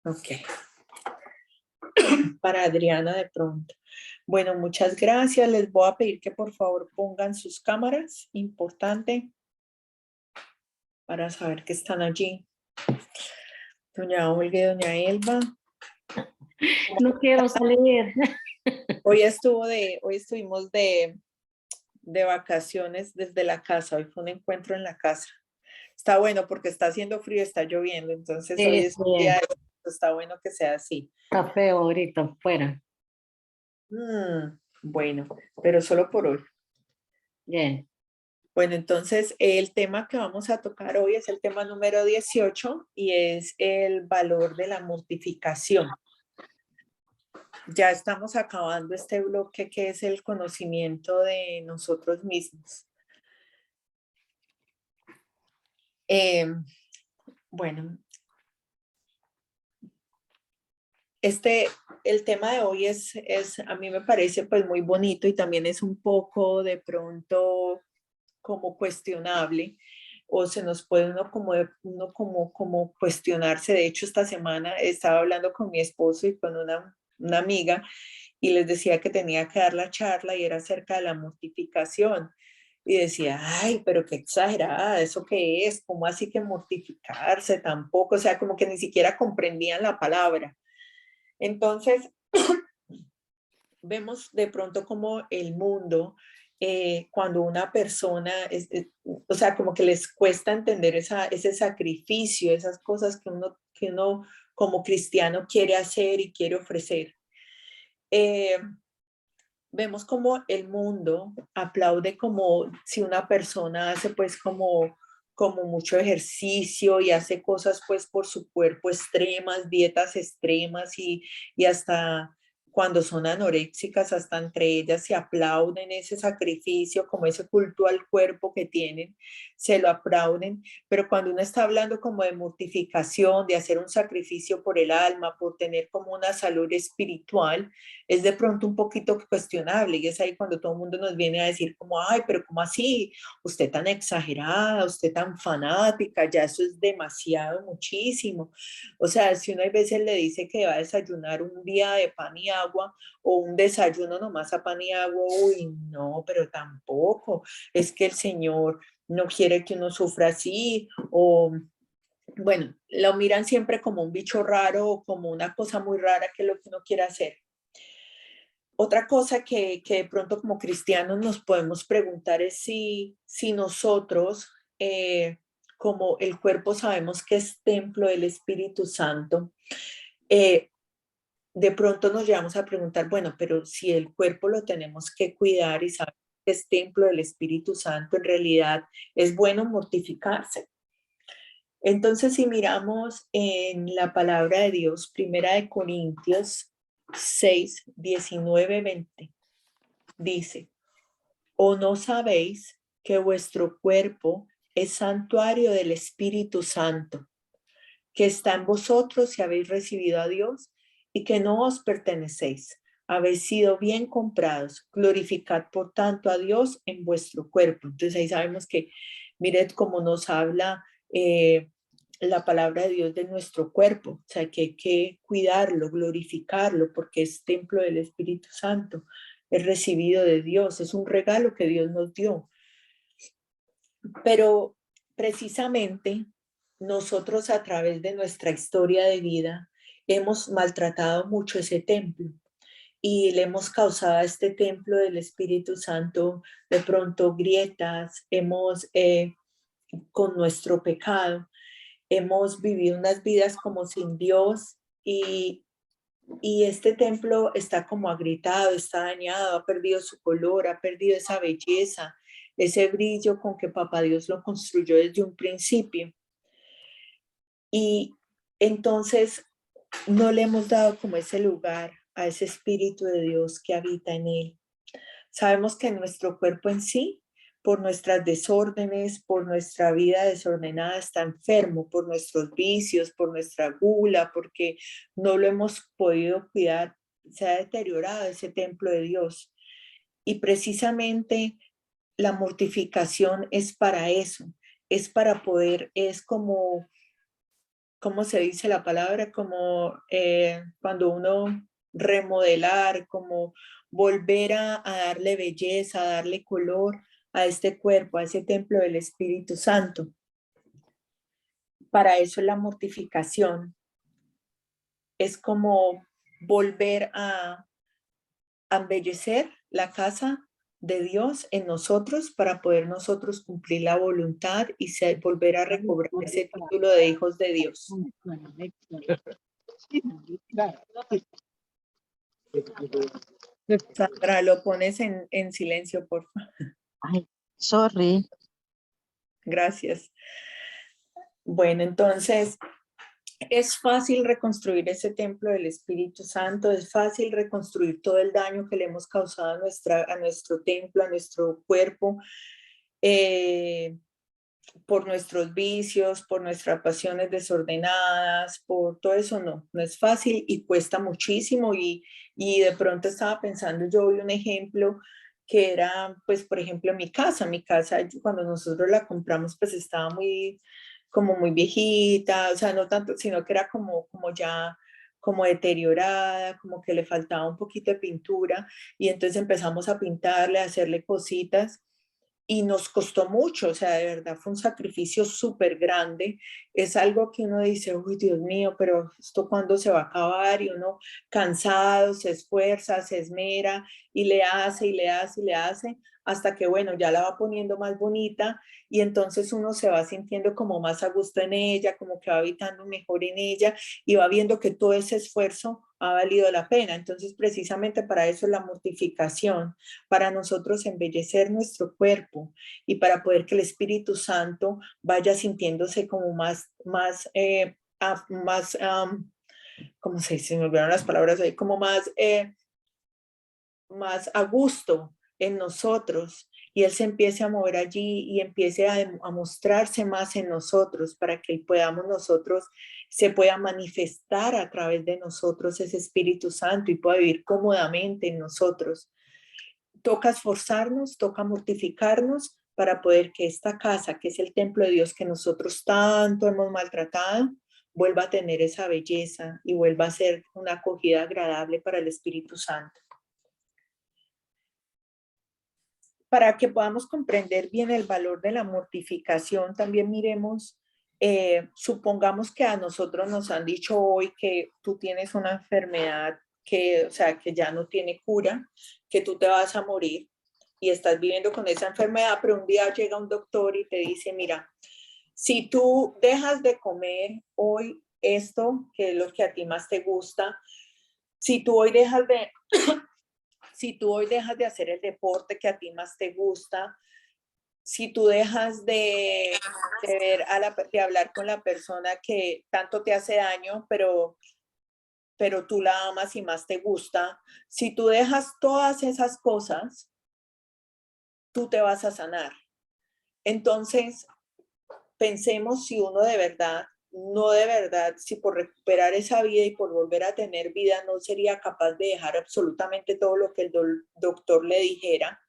Ok, para Adriana de pronto. Bueno, muchas gracias. Les voy a pedir que por favor pongan sus cámaras, importante, para saber que están allí. Doña Olga y doña Elba. No quiero salir. Hoy estuvimos de vacaciones desde la casa. Hoy fue un encuentro en la casa. Está bueno porque está haciendo frío, está lloviendo. Entonces hoy Sí, es un día, sí, está bueno que sea así. está feo ahorita afuera. Bueno, pero solo por hoy. Bien. Bueno, entonces el tema que vamos a tocar hoy es el tema número 18 y es el valor de la mortificación. Ya estamos acabando este bloque que es el conocimiento de nosotros mismos. Bueno, el tema de hoy a mí me parece pues muy bonito y también es un poco de pronto como cuestionable o se nos puede uno como cuestionarse. De hecho, esta semana estaba hablando con mi esposo y con una amiga y les decía que tenía que dar la charla y era acerca de la mortificación. Y decía, ay, pero qué exagerada, ¿eso qué es? ¿Cómo así que mortificarse tampoco? O sea, como que ni siquiera comprendían la palabra. Entonces, vemos de pronto como el mundo, cuando una persona, o sea, como que les cuesta entender ese sacrificio, esas cosas que uno como cristiano quiere hacer y quiere ofrecer. Eh, Vemos como el mundo aplaude como si una persona hace pues como mucho ejercicio y hace cosas pues por su cuerpo extremas, dietas extremas y hasta cuando son anoréxicas, hasta entre ellas se aplauden ese sacrificio, como ese culto al cuerpo que tienen, se lo aplauden, pero cuando uno está hablando como de mortificación, de hacer un sacrificio por el alma, por tener como una salud espiritual, es de pronto un poquito cuestionable y es ahí cuando todo el mundo nos viene a decir como, ay, pero ¿cómo así? Usted tan exagerada, usted tan fanática, ya eso es demasiado, muchísimo. O sea, si uno a veces le dice que va a desayunar un día de pan y agua o un desayuno nomás a pan y agua, uy, no, pero tampoco. Es que el Señor no quiere que uno sufra así o bueno, lo miran siempre como un bicho raro o como una cosa muy rara que es lo que uno quiere hacer. Otra cosa que de pronto como cristianos nos podemos preguntar es si nosotros, como el cuerpo sabemos que es templo del Espíritu Santo, eh, de pronto nos llevamos a preguntar, bueno, pero si el cuerpo lo tenemos que cuidar y sabemos que es templo del Espíritu Santo, en realidad es bueno mortificarse. Entonces, si miramos en la palabra de Dios, Primera de Corintios 6, 19, 20, dice, ¿o no sabéis que vuestro cuerpo es santuario del Espíritu Santo, que está en vosotros y habéis recibido a Dios y que no os pertenecéis? Habéis sido bien comprados. Glorificad por tanto a Dios en vuestro cuerpo. Entonces ahí sabemos que, mirad cómo nos habla la palabra de Dios de nuestro cuerpo. O sea, que hay que cuidarlo, glorificarlo, porque es templo del Espíritu Santo. Es recibido de Dios, es un regalo que Dios nos dio. Pero precisamente nosotros a través de nuestra historia de vida hemos maltratado mucho ese templo y le hemos causado a este templo del Espíritu Santo de pronto grietas, con nuestro pecado, hemos vivido unas vidas como sin Dios y este templo está como agrietado, está dañado, ha perdido su color, ha perdido esa belleza, ese brillo con que Papá Dios lo construyó desde un principio. Y entonces no le hemos dado como ese lugar a ese Espíritu de Dios que habita en él. Sabemos que nuestro cuerpo en sí, por nuestras desórdenes, por nuestra vida desordenada, está enfermo, por nuestros vicios, por nuestra gula, porque no lo hemos podido cuidar, se ha deteriorado ese templo de Dios. Y precisamente la mortificación es para eso, es para poder, es como ¿cómo se dice la palabra? Como cuando uno remodelar, como volver a darle belleza, a darle color a este cuerpo, a ese templo del Espíritu Santo. Para eso es la mortificación. Es como volver a embellecer la casa de Dios en nosotros para poder nosotros cumplir la voluntad y volver a recobrar ese título de hijos de Dios. Sandra, lo pones en silencio, por favor. Ay, sorry. Gracias. Bueno, entonces es fácil reconstruir ese templo del Espíritu Santo, es fácil reconstruir todo el daño que le hemos causado a nuestro templo, a nuestro cuerpo, por nuestros vicios, por nuestras pasiones desordenadas, por todo eso. No es fácil y cuesta muchísimo. Y de pronto estaba pensando, yo vi un ejemplo que era, pues, por ejemplo, mi casa, cuando nosotros la compramos, pues estaba como muy viejita, o sea, no tanto, sino que era como ya como deteriorada, como que le faltaba un poquito de pintura, y entonces empezamos a pintarle, a hacerle cositas, y nos costó mucho, o sea, de verdad fue un sacrificio súper grande. Es algo que uno dice, uy, Dios mío, pero esto cuándo se va a acabar, y uno cansado, se esfuerza, se esmera y le hace y le hace y le hace, hasta que, bueno, ya la va poniendo más bonita, y entonces uno se va sintiendo como más a gusto en ella, como que va habitando mejor en ella y va viendo que todo ese esfuerzo ha valido la pena. Entonces, precisamente para eso es la mortificación, para nosotros embellecer nuestro cuerpo y para poder que el Espíritu Santo vaya sintiéndose como ¿cómo se dice? Me olvidaron las palabras ahí, como más a gusto en nosotros, y Él se empiece a mover allí y empiece a mostrarse más en nosotros, para que se pueda manifestar a través de nosotros ese Espíritu Santo y pueda vivir cómodamente en nosotros. Toca esforzarnos, toca mortificarnos para poder que esta casa, que es el templo de Dios que nosotros tanto hemos maltratado, vuelva a tener esa belleza y vuelva a ser una acogida agradable para el Espíritu Santo. Para que podamos comprender bien el valor de la mortificación, también miremos, supongamos que a nosotros nos han dicho hoy que tú tienes una enfermedad que ya no tiene cura, que tú te vas a morir y estás viviendo con esa enfermedad, pero un día llega un doctor y te dice, mira, si tú dejas de comer hoy esto, que es lo que a ti más te gusta, si tú hoy dejas de si tú hoy dejas de hacer el deporte que a ti más te gusta, si tú dejas de hablar con la persona que tanto te hace daño, pero tú la amas y más te gusta, si tú dejas todas esas cosas, tú te vas a sanar. Entonces, pensemos si uno de verdad, no de verdad, si por recuperar esa vida y por volver a tener vida no sería capaz de dejar absolutamente todo lo que el doctor le dijera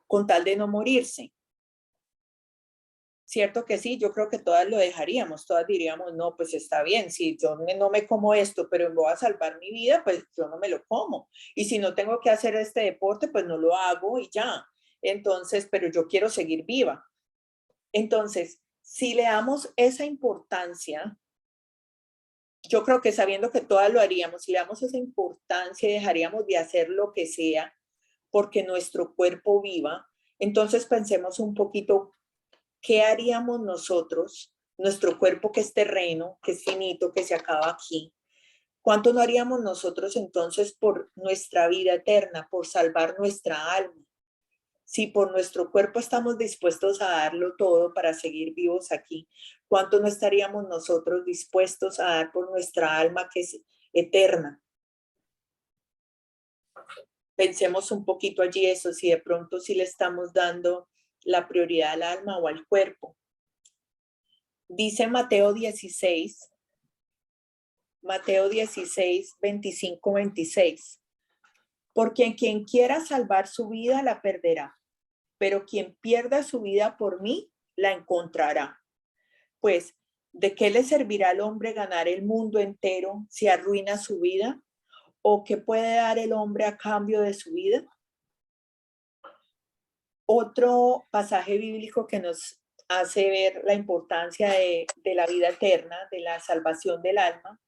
con tal de no morirse. Cierto que sí, yo creo que todas lo dejaríamos, todas diríamos, no, pues está bien, si yo no me como esto, pero voy a salvar mi vida, pues yo no me lo como. Y si no tengo que hacer este deporte, pues no lo hago y ya. Entonces, pero yo quiero seguir viva. Entonces, si le damos esa importancia, yo creo que sabiendo que todas lo haríamos, si le damos esa importancia y dejaríamos de hacer lo que sea porque nuestro cuerpo viva, entonces pensemos un poquito, ¿qué haríamos nosotros, nuestro cuerpo que es terreno, que es finito, que se acaba aquí? ¿Cuánto no haríamos nosotros entonces por nuestra vida eterna, por salvar nuestra alma? Si por nuestro cuerpo estamos dispuestos a darlo todo para seguir vivos aquí, ¿cuánto no estaríamos nosotros dispuestos a dar por nuestra alma que es eterna? Pensemos un poquito allí eso, si de pronto sí le estamos dando la prioridad al alma o al cuerpo. Dice Mateo 16, 25, 26. Porque quien quiera salvar su vida la perderá, pero quien pierda su vida por mí la encontrará. Pues ¿De qué le servirá al hombre ganar el mundo entero si arruina su vida? ¿O qué puede dar el hombre a cambio de su vida? Otro pasaje bíblico que nos hace ver la importancia de la vida eterna, de la salvación del alma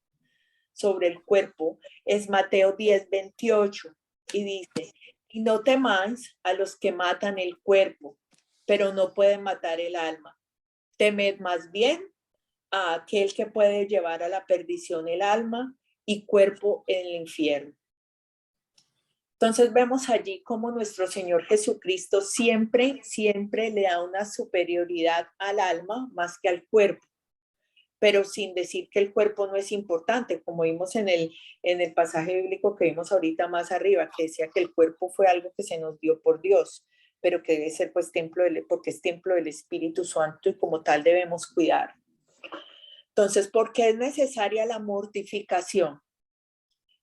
sobre el cuerpo, es Mateo 10:28, y dice: y no temáis a los que matan el cuerpo, pero no pueden matar el alma. Temed más bien a aquel que puede llevar a la perdición el alma y cuerpo en el infierno. Entonces vemos allí cómo nuestro Señor Jesucristo siempre le da una superioridad al alma más que al cuerpo, pero sin decir que el cuerpo no es importante, como vimos en el pasaje bíblico que vimos ahorita más arriba, que decía que el cuerpo fue algo que se nos dio por Dios, pero que debe ser pues porque es templo del Espíritu Santo y como tal debemos cuidar. Entonces, ¿por qué es necesaria la mortificación?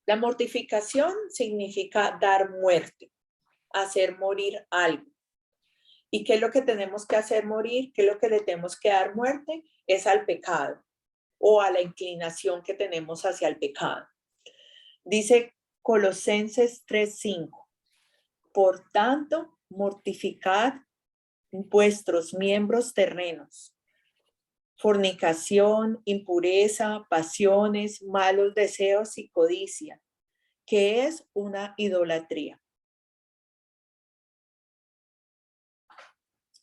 La mortificación significa dar muerte, hacer morir algo. ¿Y qué es lo que tenemos que hacer morir? ¿Qué es lo que le tenemos que dar muerte? Es al pecado o a la inclinación que tenemos hacia el pecado. Dice Colosenses 3:5. Por tanto, mortificad vuestros miembros terrenos: fornicación, impureza, pasiones, malos deseos y codicia, que es una idolatría.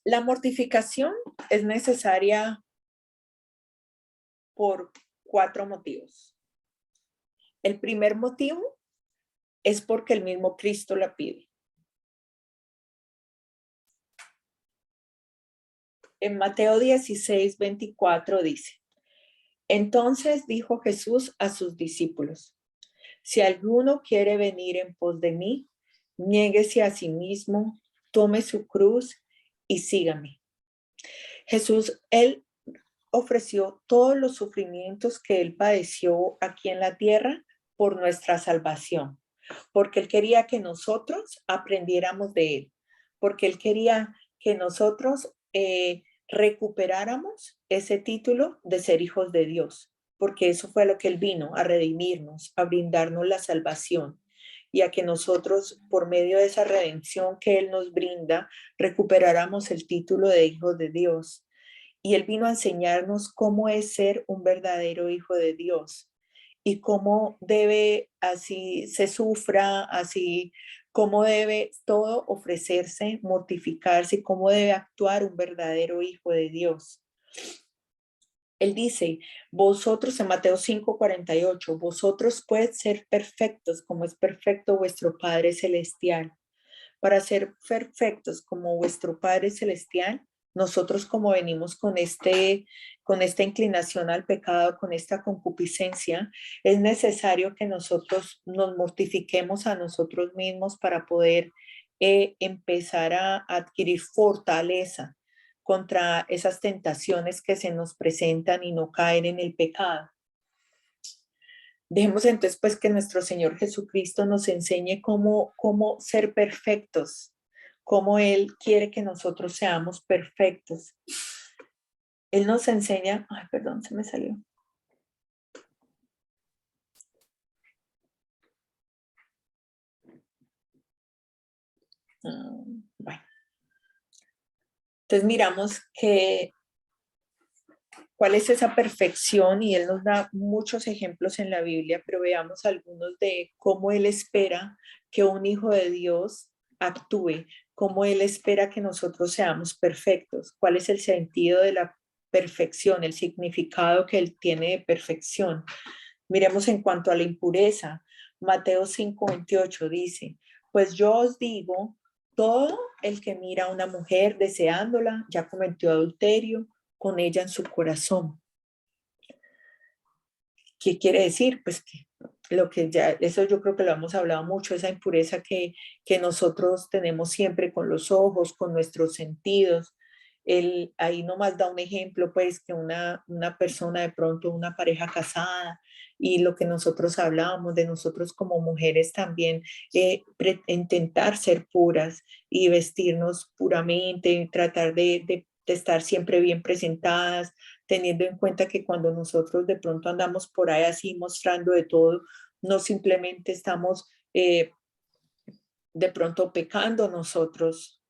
La mortificación es necesaria por 4 motivos. El primer motivo es porque el mismo Cristo la pide. En Mateo 16:24 dice: entonces dijo Jesús a sus discípulos: si alguno quiere venir en pos de mí, niéguese a sí mismo, tome su cruz y sígame. Jesús, él ofreció todos los sufrimientos que él padeció aquí en la tierra por nuestra salvación, porque él quería que nosotros aprendiéramos de él, porque él quería que nosotros recuperáramos ese título de ser hijos de Dios, porque eso fue lo que él vino, a redimirnos, a brindarnos la salvación y a que nosotros, por medio de esa redención que él nos brinda, recuperáramos el título de hijos de Dios. Y él vino a enseñarnos cómo es ser un verdadero hijo de Dios y cómo debe, así se sufra, así cómo debe todo ofrecerse, mortificarse, y cómo debe actuar un verdadero hijo de Dios. Él dice, vosotros, en Mateo 5:48, vosotros podéis ser perfectos como es perfecto vuestro Padre Celestial. Para ser perfectos como vuestro Padre Celestial, nosotros como venimos con esta inclinación al pecado, con esta concupiscencia, es necesario que nosotros nos mortifiquemos a nosotros mismos para poder empezar a adquirir fortaleza contra esas tentaciones que se nos presentan y no caer en el pecado. Dejemos entonces pues que nuestro Señor Jesucristo nos enseñe cómo ser perfectos, cómo Él quiere que nosotros seamos perfectos. Él nos enseña, ay, perdón, se me salió. Bueno. Entonces miramos cuál es esa perfección y Él nos da muchos ejemplos en la Biblia, pero veamos algunos de cómo Él espera que un hijo de Dios actúe, cómo Él espera que nosotros seamos perfectos, cuál es el sentido de la perfección, el significado que Él tiene de perfección. Miremos en cuanto a la impureza. Mateo 5:28 dice, pues yo os digo, todo el que mira a una mujer deseándola ya cometió adulterio con ella en su corazón. ¿Qué quiere decir? Pues que lo que ya, eso yo creo que lo hemos hablado mucho, esa impureza que nosotros tenemos siempre con los ojos, con nuestros sentidos. Ahí nomás da un ejemplo, pues, que una persona de pronto, una pareja casada, y lo que nosotros hablábamos de nosotros como mujeres también, intentar ser puras y vestirnos puramente, tratar de estar siempre bien presentadas, teniendo en cuenta que cuando nosotros de pronto andamos por ahí así mostrando de todo, no simplemente estamos de pronto pecando nosotros,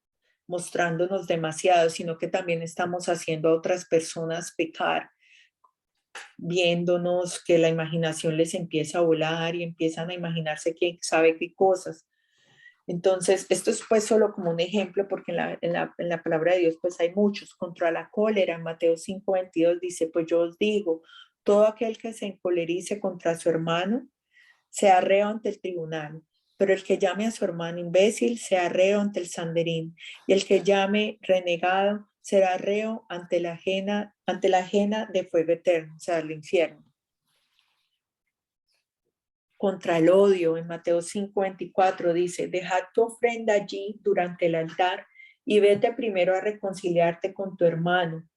mostrándonos demasiado, sino que también estamos haciendo a otras personas pecar, viéndonos, que la imaginación les empieza a volar y empiezan a imaginarse quién sabe qué cosas. Entonces, esto es pues solo como un ejemplo, porque en la palabra de Dios pues hay muchos. Contra la cólera, Mateo 5:22 dice, pues yo os digo, todo aquel que se encolerice contra su hermano, sea reo ante el tribunal, pero el que llame a su hermano imbécil, sea reo ante el sanderín, y el que llame renegado, será reo ante la ajena de fuego eterno, o sea, el infierno. Contra el odio, en Mateo 5:24 dice, dejad tu ofrenda allí durante el altar y vete primero a reconciliarte con tu hermano.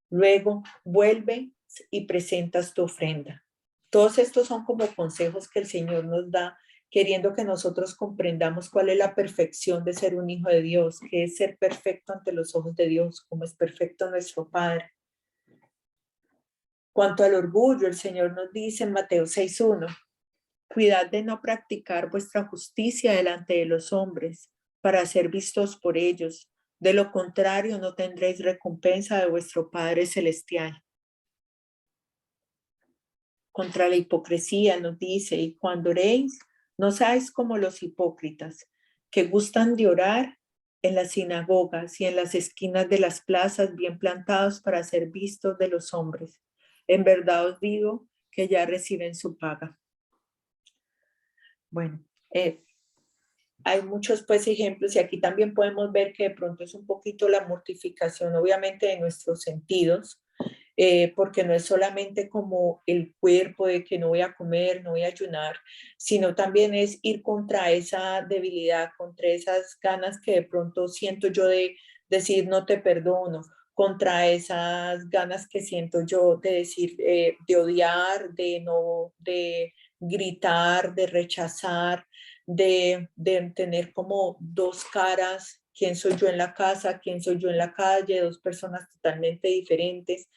Luego vuelve y presentas tu ofrenda. Todos estos son como consejos que el Señor nos da, queriendo que nosotros comprendamos cuál es la perfección de ser un hijo de Dios, que es ser perfecto ante los ojos de Dios, como es perfecto nuestro Padre. Cuanto al orgullo, el Señor nos dice en Mateo 6:1, cuidad de no practicar vuestra justicia delante de los hombres, para ser vistos por ellos. De lo contrario, no tendréis recompensa de vuestro Padre Celestial. Contra la hipocresía nos dice, y cuando oréis, no seáis como los hipócritas, que gustan de orar en las sinagogas y en las esquinas de las plazas bien plantados para ser vistos de los hombres. En verdad os digo que ya reciben su paga. Bueno, hay muchos pues ejemplos y aquí también podemos ver que de pronto es un poquito la mortificación, obviamente, de nuestros sentidos, porque no es solamente como el cuerpo de que no voy a comer, no voy a ayunar, sino también es ir contra esa debilidad, contra esas ganas que de pronto siento yo de decir no te perdono, contra esas ganas que siento yo de decir, de odiar, de gritar, de rechazar, de tener como dos caras, quién soy yo en la casa, quién soy yo en la calle, dos personas totalmente diferentes.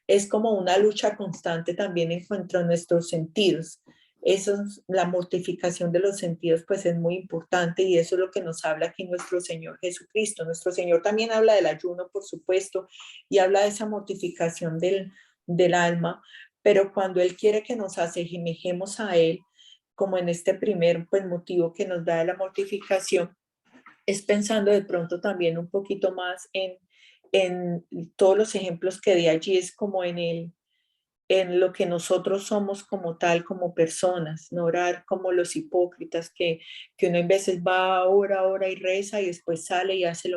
Es como una lucha constante también en cuanto a nuestros sentidos. Eso es, la mortificación de los sentidos pues es muy importante y eso es lo que nos habla aquí nuestro Señor Jesucristo. Nuestro Señor también habla del ayuno, por supuesto, y habla de esa mortificación del alma, pero cuando Él quiere que nos asemejemos a Él, como en este primer pues, motivo que nos da de la mortificación, es pensando de pronto también un poquito más en todos los ejemplos que di allí, es como en lo que nosotros somos como tal, como personas, no orar como los hipócritas, que uno en veces va ora y reza y después sale y hace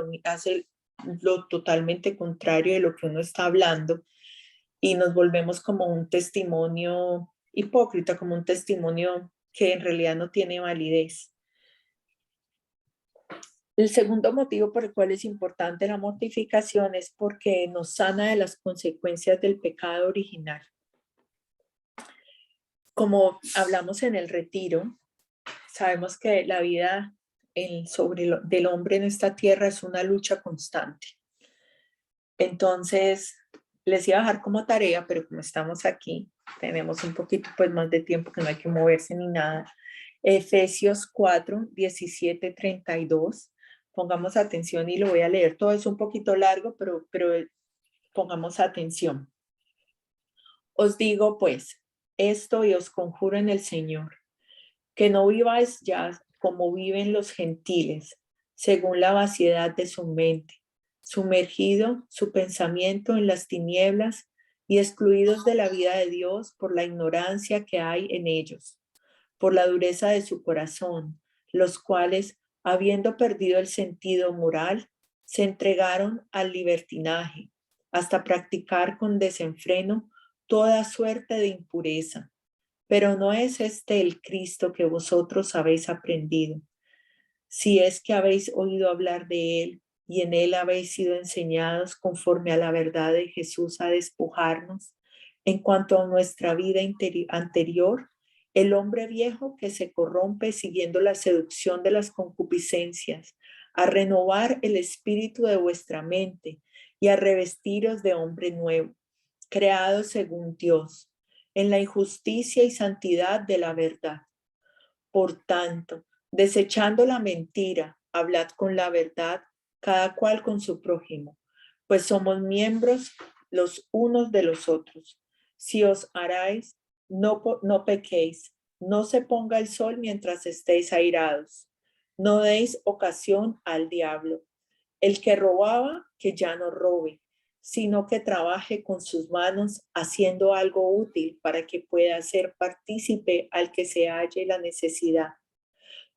lo totalmente contrario de lo que uno está hablando y nos volvemos como un testimonio hipócrita, como un testimonio que en realidad no tiene validez. El segundo motivo por el cual es importante la mortificación es porque nos sana de las consecuencias del pecado original. Como hablamos en el retiro, sabemos que la vida del hombre en esta tierra es una lucha constante. Entonces, les iba a dejar como tarea, pero como estamos aquí, tenemos un poquito pues más de tiempo que no hay que moverse ni nada. Efesios 4:17-32. Pongamos atención y lo voy a leer. Todo es un poquito largo, pero pongamos atención. Os digo pues esto y os conjuro en el Señor, que no viváis ya como viven los gentiles, según la vaciedad de su mente, sumergido su pensamiento en las tinieblas y excluidos de la vida de Dios por la ignorancia que hay en ellos, por la dureza de su corazón, los cuales, habiendo perdido el sentido moral, se entregaron al libertinaje, hasta practicar con desenfreno toda suerte de impureza. Pero no es este el Cristo que vosotros habéis aprendido, si es que habéis oído hablar de él y en él habéis sido enseñados conforme a la verdad de Jesús a despojarnos. En cuanto a nuestra vida anterior, el hombre viejo que se corrompe siguiendo la seducción de las concupiscencias, a renovar el espíritu de vuestra mente y a revestiros de hombre nuevo, creados según Dios, en la injusticia y santidad de la verdad. Por tanto, desechando la mentira, hablad con la verdad, cada cual con su prójimo, pues somos miembros los unos de los otros. Si os haráis, no pequéis, no se ponga el sol mientras estéis airados, no deis ocasión al diablo. El que robaba, que ya no robe, sino que trabaje con sus manos haciendo algo útil para que pueda ser partícipe al que se halle la necesidad.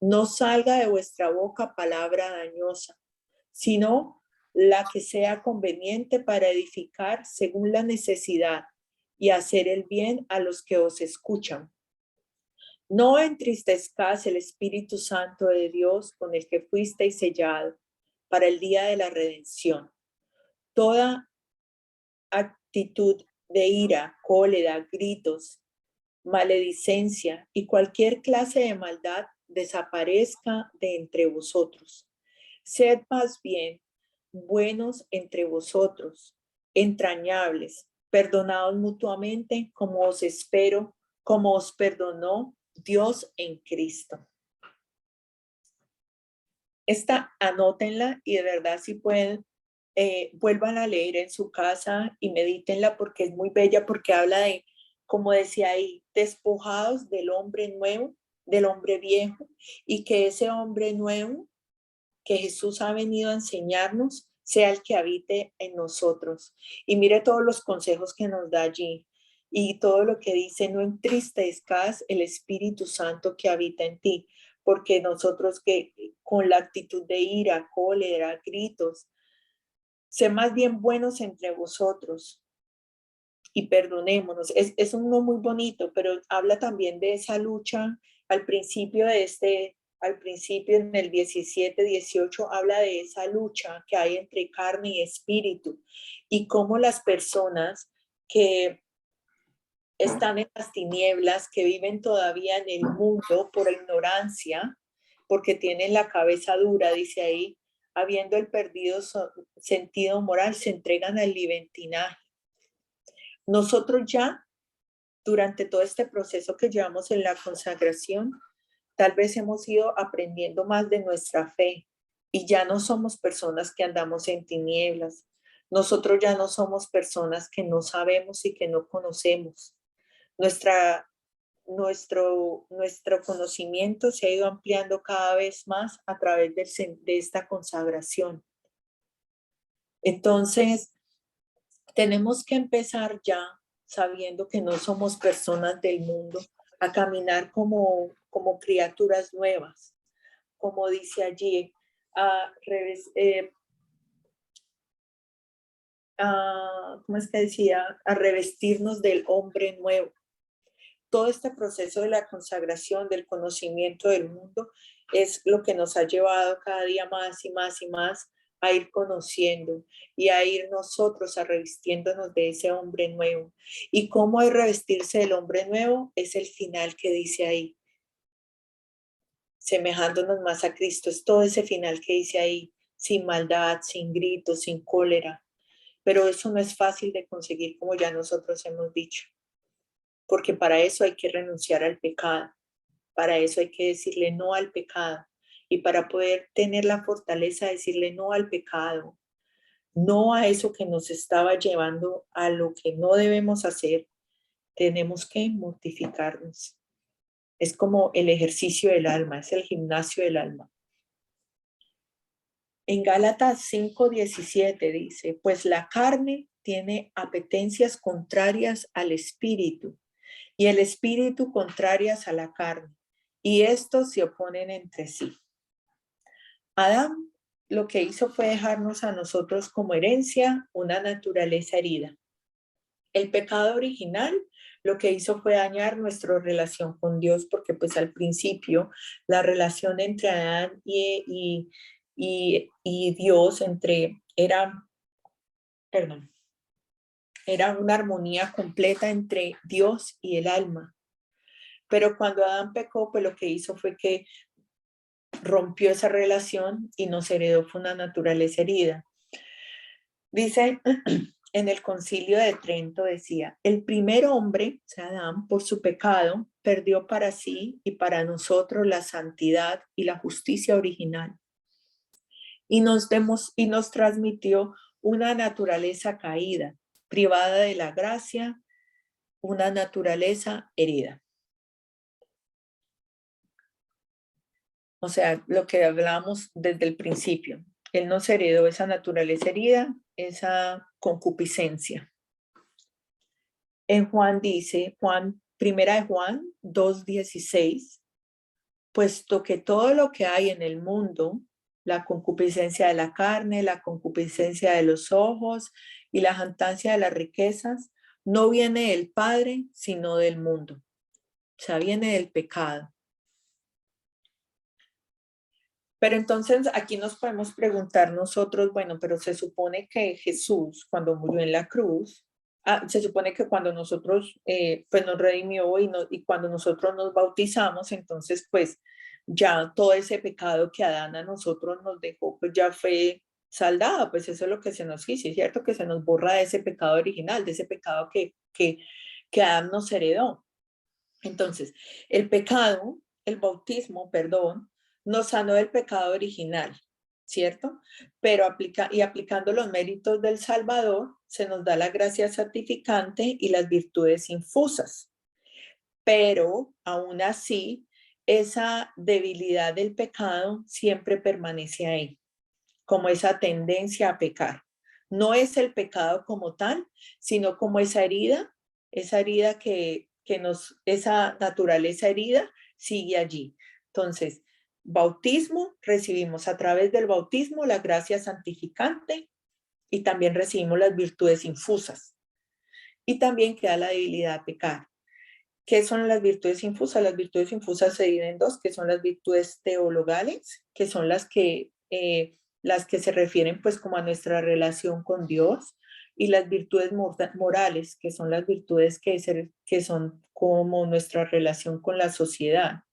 No salga de vuestra boca palabra dañosa, sino la que sea conveniente para edificar según la necesidad y hacer el bien a los que os escuchan. No entristezcáis el Espíritu Santo de Dios con el que fuisteis sellado para el día de la redención. Toda actitud de ira, cólera, gritos, maledicencia y cualquier clase de maldad desaparezca de entre vosotros. Sed más bien buenos entre vosotros, entrañables, perdonados mutuamente como os perdonó Dios en Cristo. Esta anótenla y de verdad si pueden, vuelvan a leer en su casa y medítenla porque es muy bella, porque habla de, como decía ahí, despojados del hombre nuevo, del hombre viejo, y que ese hombre nuevo que Jesús ha venido a enseñarnos sea el que habite en nosotros. Y mire todos los consejos que nos da allí y todo lo que dice: no entristezcas el Espíritu Santo que habita en ti, porque nosotros que con la actitud de ira, cólera, gritos, sé más bien buenos entre vosotros y perdonémonos. Es uno muy bonito, pero habla también de esa lucha al principio en el 17, 18, habla de esa lucha que hay entre carne y espíritu y cómo las personas que están en las tinieblas, que viven todavía en el mundo por ignorancia, porque tienen la cabeza dura, dice ahí, habiendo el perdido sentido moral, se entregan al libertinaje. Nosotros ya, durante todo este proceso que llevamos en la consagración, tal vez hemos ido aprendiendo más de nuestra fe y ya no somos personas que andamos en tinieblas. Nosotros ya no somos personas que no sabemos y que no conocemos. Nuestro conocimiento se ha ido ampliando cada vez más a través de esta consagración. Entonces, tenemos que empezar ya sabiendo que no somos personas del mundo, a caminar como criaturas nuevas, como dice allí, ¿cómo es que decía? A revestirnos del hombre nuevo. Todo este proceso de la consagración, del conocimiento del mundo, es lo que nos ha llevado cada día más y más y más a ir conociendo y a ir nosotros a revestiéndonos de ese hombre nuevo. ¿Y cómo es revestirse del hombre nuevo? Es el final que dice ahí, semejándonos más a Cristo. Es todo ese final que dice ahí, sin maldad, sin gritos, sin cólera. Pero eso no es fácil de conseguir, como ya nosotros hemos dicho, porque para eso hay que renunciar al pecado, para eso hay que decirle no al pecado, y para poder tener la fortaleza de decirle no al pecado, no a eso que nos estaba llevando a lo que no debemos hacer, tenemos que mortificarnos. Es como el ejercicio del alma, es el gimnasio del alma. En Gálatas 5:17 dice, pues la carne tiene apetencias contrarias al espíritu y el espíritu contrarias a la carne, y estos se oponen entre sí. Adán lo que hizo fue dejarnos a nosotros como herencia una naturaleza herida. El pecado original lo que hizo fue dañar nuestra relación con Dios, porque pues al principio la relación entre Adán y Dios era una armonía completa entre Dios y el alma. Pero cuando Adán pecó, pues lo que hizo fue que rompió esa relación y nos heredó fue una naturaleza herida. Dice en el Concilio de Trento decía, el primer hombre, o sea, Adán, por su pecado, perdió para sí y para nosotros la santidad y la justicia original. Y nos transmitió una naturaleza caída, privada de la gracia, una naturaleza herida. O sea, lo que hablamos desde el principio. Él nos heredó esa naturaleza herida, esa concupiscencia. En Juan dice, primera de Juan 2:16, puesto que todo lo que hay en el mundo, la concupiscencia de la carne, la concupiscencia de los ojos y la jactancia de las riquezas, no viene del Padre, sino del mundo. O sea, viene del pecado. Pero entonces aquí nos podemos preguntar nosotros, bueno, pero se supone que Jesús, cuando murió en la cruz, se supone que cuando nosotros, pues nos redimió y cuando nosotros nos bautizamos, entonces pues ya todo ese pecado que Adán a nosotros nos dejó, pues ya fue saldado, pues eso es lo que se nos hizo, ¿cierto? Que se nos borra de ese pecado original, de ese pecado que Adán nos heredó. Entonces, el pecado, el bautismo, perdón, nos sanó del pecado original, ¿cierto? Pero aplicando los méritos del Salvador, se nos da la gracia santificante y las virtudes infusas. Pero aún así, esa debilidad del pecado siempre permanece ahí, como esa tendencia a pecar. No es el pecado como tal, sino como esa herida esa naturaleza herida sigue allí. Entonces, bautismo, recibimos a través del bautismo la gracia santificante y también recibimos las virtudes infusas. Y también queda la debilidad a pecar. ¿Qué son las virtudes infusas? Las virtudes infusas se dividen en dos, que son las virtudes teologales, que son las que se refieren pues como a nuestra relación con Dios, y las virtudes morales, que son las virtudes que son como nuestra relación con la sociedad.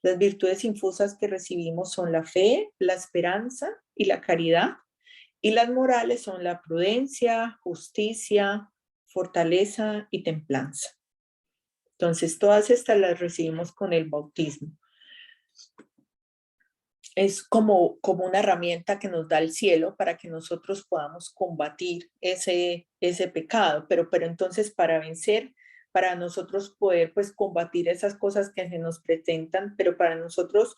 Las virtudes infusas que recibimos son la fe, la esperanza y la caridad, y las morales son la prudencia, justicia, fortaleza y templanza. Entonces, todas estas las recibimos con el bautismo. Es como una herramienta que nos da el cielo para que nosotros podamos combatir ese pecado, pero entonces para vencer, para nosotros poder pues combatir esas cosas que se nos presentan, pero para nosotros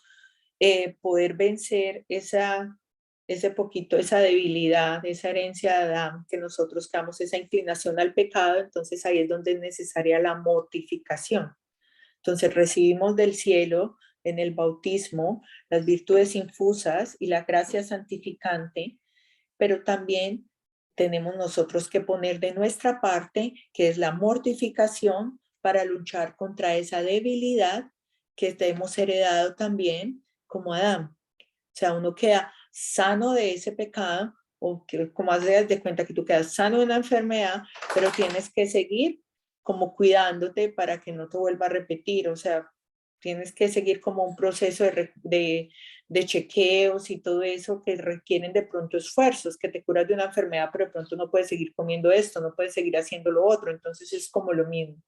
poder vencer esa debilidad, esa herencia de Adán, que nosotros damos esa inclinación al pecado, entonces ahí es donde es necesaria la mortificación. Entonces recibimos del cielo en el bautismo las virtudes infusas y la gracia santificante, pero también tenemos nosotros que poner de nuestra parte, que es la mortificación para luchar contra esa debilidad que hemos heredado también como Adán. O sea, uno queda sano de ese pecado, o que, como haces de cuenta que tú quedas sano de una enfermedad, pero tienes que seguir como cuidándote para que no te vuelva a repetir. O sea, tienes que seguir como un proceso de chequeos y todo eso que requieren de pronto esfuerzos, que te curas de una enfermedad, pero de pronto no puedes seguir comiendo esto, no puedes seguir haciendo lo otro. Entonces es como lo mismo.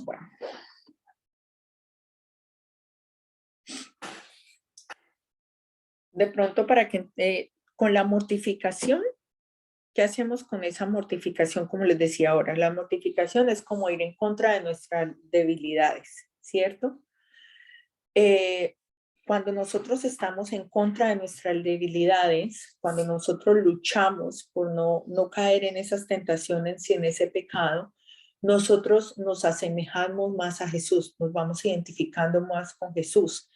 Bueno. De pronto para que con la mortificación, ¿qué hacemos con esa mortificación? Como les decía ahora, la mortificación es como ir en contra de nuestras debilidades, ¿cierto? Cuando nosotros estamos en contra de nuestras debilidades, cuando nosotros luchamos por no caer en esas tentaciones y en ese pecado, nosotros nos asemejamos más a Jesús, nos vamos identificando más con Jesús.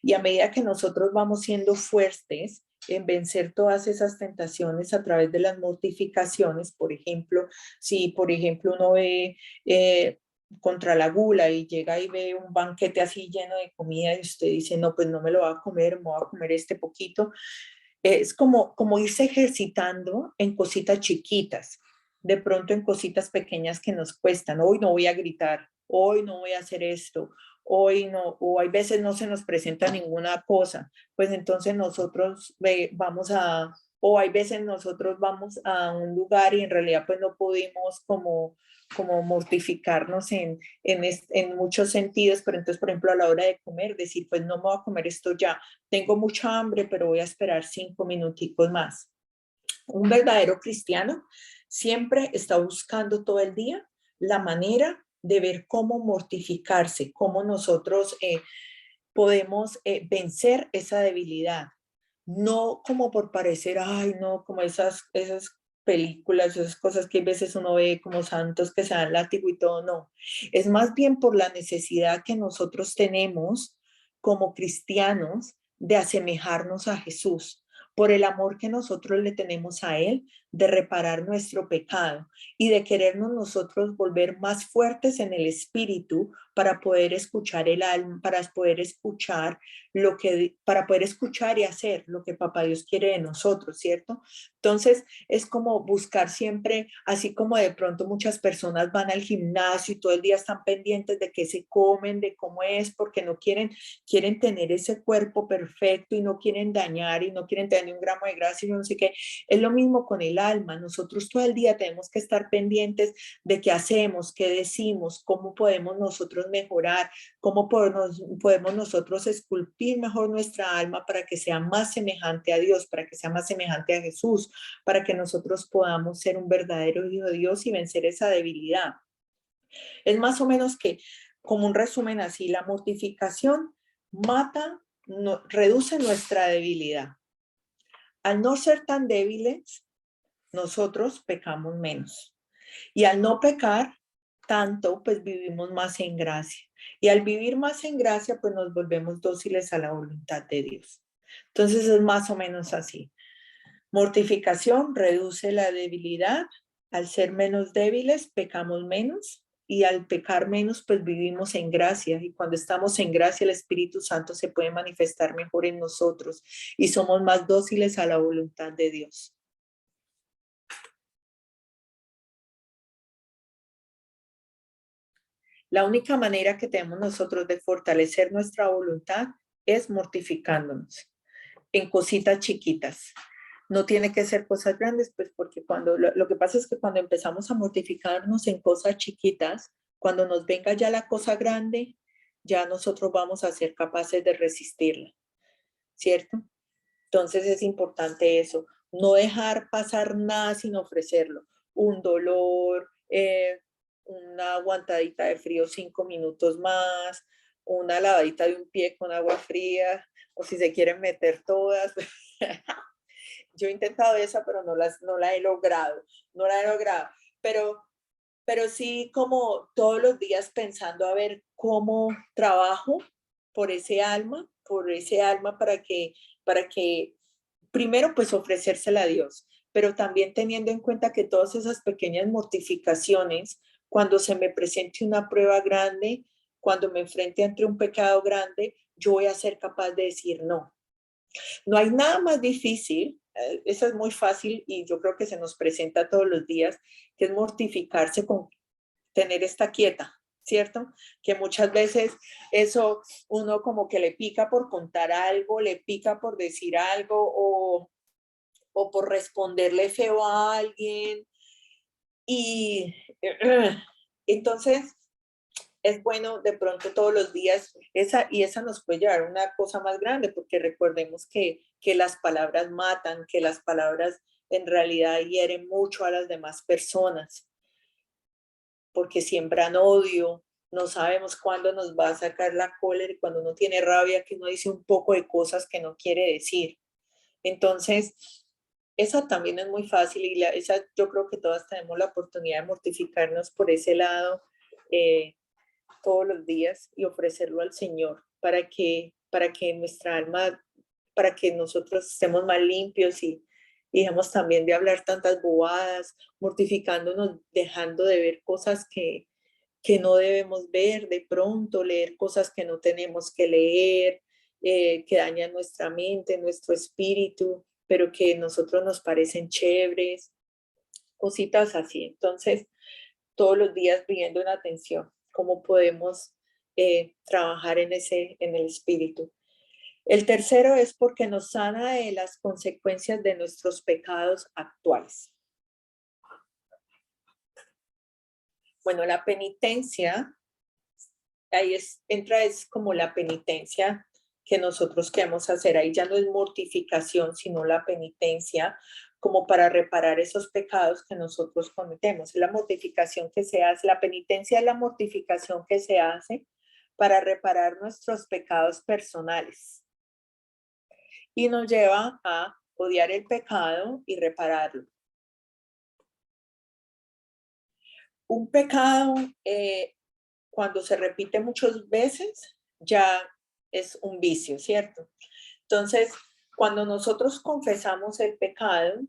Y a medida que nosotros vamos siendo fuertes en vencer todas esas tentaciones a través de las mortificaciones, por ejemplo, si por ejemplo uno ve contra la gula y llega y ve un banquete así lleno de comida y usted dice, no, pues no me lo voy a comer, me voy a comer este poquito. Es como irse ejercitando en cositas chiquitas, de pronto en cositas pequeñas que nos cuestan. Hoy no voy a gritar, hoy no voy a hacer esto, hoy no, o hay veces no se nos presenta ninguna cosa, pues entonces nosotros vamos a, o hay veces nosotros vamos a un lugar y en realidad pues no pudimos como mortificarnos en muchos sentidos, pero entonces, por ejemplo, a la hora de comer, decir, pues no me voy a comer esto ya, tengo mucha hambre, pero voy a esperar 5 minuticos más. Un verdadero cristiano siempre está buscando todo el día la manera de ver cómo mortificarse, cómo nosotros podemos vencer esa debilidad. No como por parecer, ay, no, como esas películas, esas cosas que a veces uno ve como santos que se dan látigo y todo, no. Es más bien por la necesidad que nosotros tenemos como cristianos de asemejarnos a Jesús, por el amor que nosotros le tenemos a Él, de reparar nuestro pecado y de querernos nosotros volver más fuertes en el espíritu para poder escuchar el alma, para poder escuchar para poder escuchar y hacer lo que Papá Dios quiere de nosotros, ¿cierto? Entonces es como buscar siempre, así como de pronto muchas personas van al gimnasio y todo el día están pendientes de qué se comen, de cómo es, porque no quieren tener ese cuerpo perfecto y no quieren dañar y no quieren tener ni un gramo de grasa y no sé qué. Es lo mismo con el alma. Nosotros todo el día tenemos que estar pendientes de qué hacemos, qué decimos, cómo podemos nosotros mejorar, cómo podemos nosotros esculpir mejor nuestra alma para que sea más semejante a Dios, para que sea más semejante a Jesús, para que nosotros podamos ser un verdadero hijo de Dios y vencer esa debilidad. Es más o menos que, como un resumen así, la mortificación mata, no, reduce nuestra debilidad. Al no ser tan débiles, nosotros pecamos menos. Y al no pecar tanto, pues vivimos más en gracia. Y al vivir más en gracia, pues nos volvemos dóciles a la voluntad de Dios. Entonces es más o menos así. Mortificación reduce la debilidad. Al ser menos débiles, pecamos menos. Y al pecar menos, pues vivimos en gracia. Y cuando estamos en gracia, el Espíritu Santo se puede manifestar mejor en nosotros. Y somos más dóciles a la voluntad de Dios. La única manera que tenemos nosotros de fortalecer nuestra voluntad es mortificándonos en cositas chiquitas. No tiene que ser cosas grandes, pues porque cuando lo que pasa es que cuando empezamos a mortificarnos en cosas chiquitas, cuando nos venga ya la cosa grande, ya nosotros vamos a ser capaces de resistirla, ¿cierto? Entonces es importante eso, no dejar pasar nada sin ofrecerlo. Un dolor, una aguantadita de frío 5 minutos más, una lavadita de un pie con agua fría, o si se quieren meter todas. Yo he intentado esa, pero no la he logrado, no la he logrado. Pero sí como todos los días pensando a ver cómo trabajo por ese alma para que primero pues ofrecérsela a Dios, pero también teniendo en cuenta que todas esas pequeñas mortificaciones, cuando se me presente una prueba grande, cuando me enfrente ante un pecado grande, yo voy a ser capaz de decir no. No hay nada más difícil, eso es muy fácil y yo creo que se nos presenta todos los días, que es mortificarse con tener esta quieta, ¿cierto? Que muchas veces eso uno como que le pica por contar algo, le pica por decir algo o por responderle feo a alguien. Y entonces es bueno de pronto todos los días, esa nos puede llevar a una cosa más grande, porque recordemos que las palabras matan, que las palabras en realidad hieren mucho a las demás personas, porque siembran odio, no sabemos cuándo nos va a sacar la cólera y cuando uno tiene rabia que uno dice un poco de cosas que no quiere decir. Entonces, esa también es muy fácil y esa yo creo que todas tenemos la oportunidad de mortificarnos por ese lado todos los días y ofrecerlo al Señor para que nuestra alma, para que nosotros estemos más limpios y dejemos también de hablar tantas bobadas, mortificándonos, dejando de ver cosas que no debemos ver de pronto, leer cosas que no tenemos que leer, que dañan nuestra mente, nuestro espíritu, pero que a nosotros nos parecen chéveres, cositas así. Entonces, todos los días viviendo en atención, cómo podemos trabajar en el espíritu. El tercero es porque nos sana de las consecuencias de nuestros pecados actuales. Bueno, la penitencia, ahí entra como la penitencia que nosotros queremos hacer. Ahí ya no es mortificación, sino la penitencia, como para reparar esos pecados que nosotros cometemos. Es la mortificación que se hace, la penitencia es la mortificación que se hace para reparar nuestros pecados personales. Y nos lleva a odiar el pecado y repararlo. Un pecado, cuando se repite muchas veces, ya es un vicio, ¿cierto? Entonces, cuando nosotros confesamos el pecado,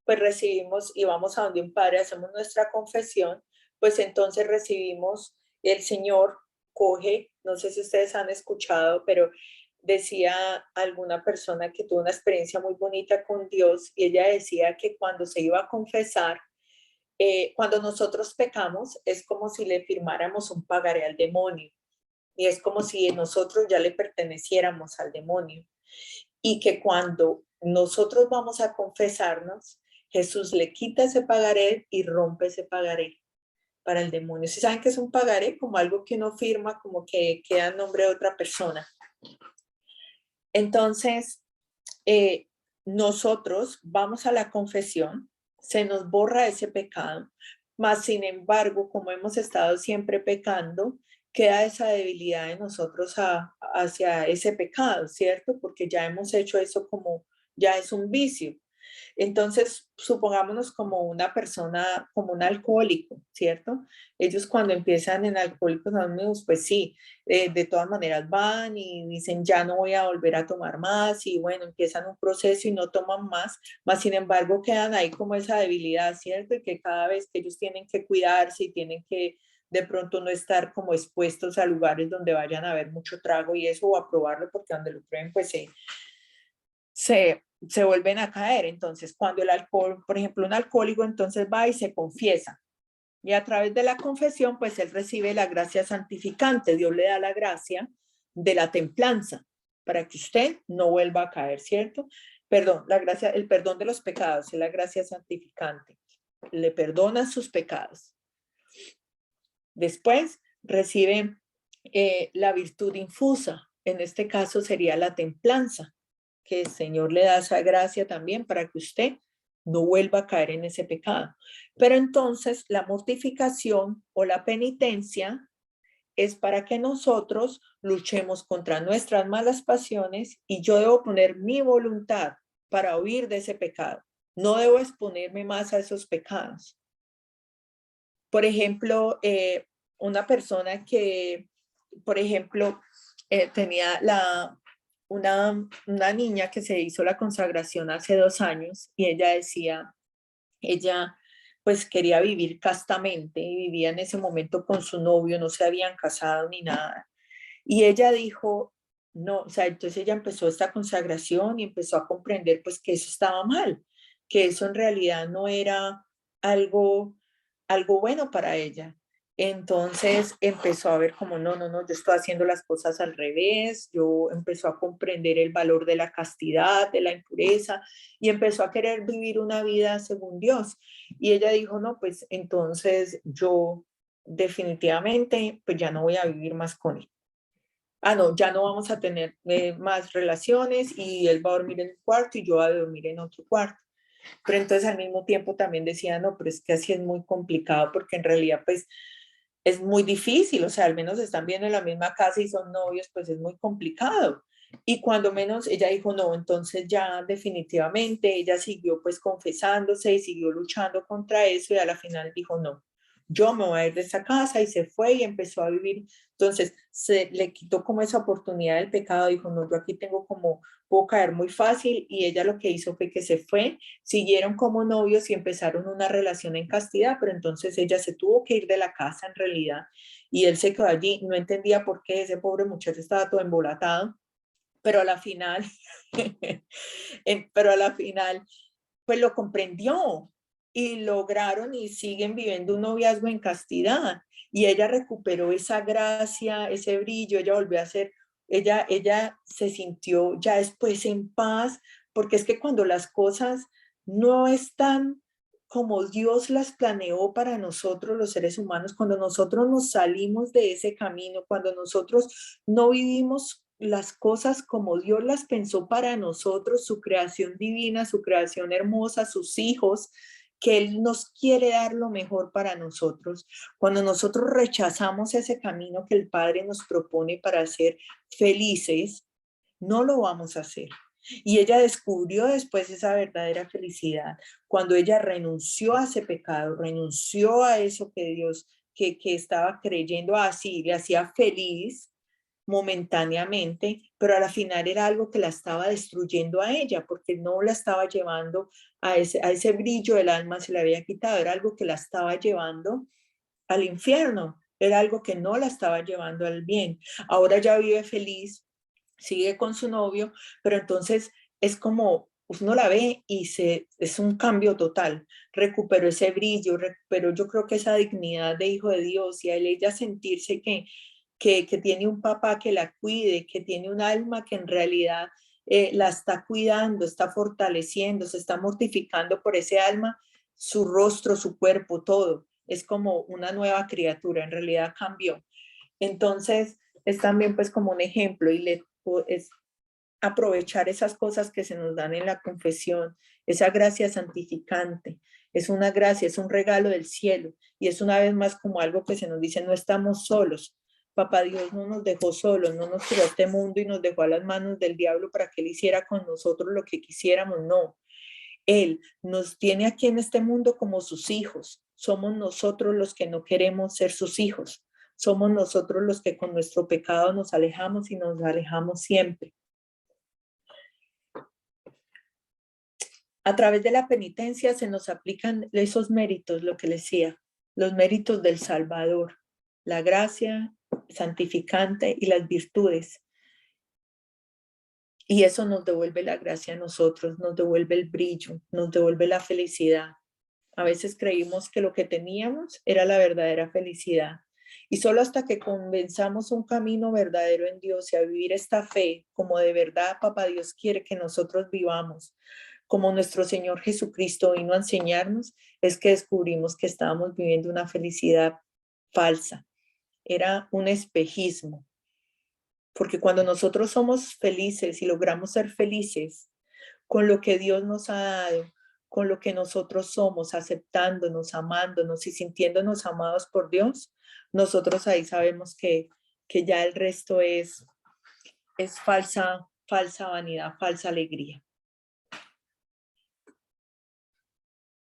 pues recibimos y vamos a donde un padre, hacemos nuestra confesión, pues entonces recibimos, el Señor coge, no sé si ustedes han escuchado, pero decía alguna persona que tuvo una experiencia muy bonita con Dios y ella decía que cuando se iba a confesar, cuando nosotros pecamos es como si le firmáramos un pagaré al demonio y es como si nosotros ya le perteneciéramos al demonio y que cuando nosotros vamos a confesarnos, Jesús le quita ese pagaré y rompe ese pagaré para el demonio. ¿Sí saben qué es un pagaré? Como algo que uno firma, como que queda en nombre de otra persona. Entonces, nosotros vamos a la confesión, se nos borra ese pecado, mas sin embargo, como hemos estado siempre pecando, queda esa debilidad de nosotros hacia ese pecado, ¿cierto? Porque ya hemos hecho eso como, ya es un vicio. Entonces, supongámonos como una persona, como un alcohólico, ¿cierto? Ellos cuando empiezan en Alcohólicos Anónimos, pues sí, de todas maneras van y dicen, ya no voy a volver a tomar más, y bueno, empiezan un proceso y no toman más, sin embargo quedan ahí como esa debilidad, ¿cierto? Y que cada vez que ellos tienen que cuidarse y tienen que de pronto no estar como expuestos a lugares donde vayan a haber mucho trago y eso, o a probarlo, porque donde lo prueben, pues se vuelven a caer. Entonces, cuando el alcohol, por ejemplo, un alcohólico entonces va y se confiesa. Y a través de la confesión, pues él recibe la gracia santificante. Dios le da la gracia de la templanza para que usted no vuelva a caer, ¿cierto? Perdón, la gracia, el perdón de los pecados es la gracia santificante. Le perdona sus pecados. Después recibe la virtud infusa. En este caso sería la templanza, que el Señor le da esa gracia también para que usted no vuelva a caer en ese pecado. Pero entonces la mortificación o la penitencia es para que nosotros luchemos contra nuestras malas pasiones y yo debo poner mi voluntad para huir de ese pecado. No debo exponerme más a esos pecados. Por ejemplo, una persona que, por ejemplo, tenía una niña que se hizo la consagración hace 2 años y ella decía, ella pues quería vivir castamente y vivía en ese momento con su novio, no se habían casado ni nada. Y ella dijo, no, o sea, entonces ella empezó esta consagración y empezó a comprender pues que eso estaba mal, que eso en realidad no era algo, algo bueno para ella. Entonces empezó a ver como, no, yo estoy haciendo las cosas al revés, yo empezó a comprender el valor de la castidad, de la impureza, y empezó a querer vivir una vida según Dios. Y ella dijo, no, pues entonces yo definitivamente, pues ya no voy a vivir más con él. No, ya no vamos a tener más relaciones y él va a dormir en un cuarto y yo voy a dormir en otro cuarto. Pero entonces al mismo tiempo también decía, no, pero es que así es muy complicado porque en realidad pues es muy difícil, o sea, al menos están viendo en la misma casa y son novios, pues es muy complicado. Y cuando menos ella dijo, no, entonces ya definitivamente ella siguió pues confesándose y siguió luchando contra eso y a la final dijo, no, yo me voy a ir de esa casa y se fue y empezó a vivir. Entonces se le quitó como esa oportunidad del pecado, dijo, no, yo aquí tengo como, puedo caer muy fácil y ella lo que hizo fue que se fue, siguieron como novios y empezaron una relación en castidad, pero entonces ella se tuvo que ir de la casa en realidad y él se quedó allí, no entendía por qué ese pobre muchacho estaba todo embolatado, pero a la final, pero a la final, pues lo comprendió y lograron y siguen viviendo un noviazgo en castidad. Y ella recuperó esa gracia, ese brillo, ella volvió a ser, ella se sintió ya después en paz, porque es que cuando las cosas no están como Dios las planeó para nosotros los seres humanos, cuando nosotros nos salimos de ese camino, cuando nosotros no vivimos las cosas como Dios las pensó para nosotros, su creación divina, su creación hermosa, sus hijos, que Él nos quiere dar lo mejor para nosotros. Cuando nosotros rechazamos ese camino que el Padre nos propone para ser felices, no lo vamos a hacer. Y ella descubrió después esa verdadera felicidad, cuando ella renunció a ese pecado, renunció a eso que Dios, que estaba creyendo así, le hacía feliz momentáneamente, pero a la final era algo que la estaba destruyendo a ella, porque no la estaba llevando a ese brillo del alma, se le había quitado, era algo que la estaba llevando al infierno, era algo que no la estaba llevando al bien. Ahora ya vive feliz, sigue con su novio, pero entonces es como uno la ve y es un cambio total. Recuperó ese brillo, recuperó yo creo que esa dignidad de hijo de Dios y a ella sentirse que tiene un papá que la cuide, que tiene un alma que en realidad la está cuidando, está fortaleciendo, se está mortificando por ese alma, su rostro, su cuerpo, todo. Es como una nueva criatura, en realidad cambió. Entonces, es también pues como un ejemplo y es aprovechar esas cosas que se nos dan en la confesión, esa gracia santificante. Es una gracia, es un regalo del cielo y es una vez más como algo que se nos dice, no estamos solos. Papá Dios no nos dejó solos, no nos tiró a este mundo y nos dejó a las manos del diablo para que él hiciera con nosotros lo que quisiéramos, no. Él nos tiene aquí en este mundo como sus hijos. Somos nosotros los que no queremos ser sus hijos. Somos nosotros los que con nuestro pecado nos alejamos y nos alejamos siempre. A través de la penitencia se nos aplican esos méritos, lo que les decía, los méritos del Salvador, la gracia santificante y las virtudes. Y eso nos devuelve la gracia a nosotros, nos devuelve el brillo, nos devuelve la felicidad. A veces creímos que lo que teníamos era la verdadera felicidad. Y solo hasta que comenzamos un camino verdadero en Dios y a vivir esta fe como de verdad Papá Dios quiere que nosotros vivamos, como nuestro Señor Jesucristo vino a enseñarnos, es que descubrimos que estábamos viviendo una felicidad falsa. Era un espejismo. Porque cuando nosotros somos felices y logramos ser felices con lo que Dios nos ha dado, con lo que nosotros somos, aceptándonos, amándonos y sintiéndonos amados por Dios, nosotros ahí sabemos que ya el resto es falsa vanidad, falsa alegría.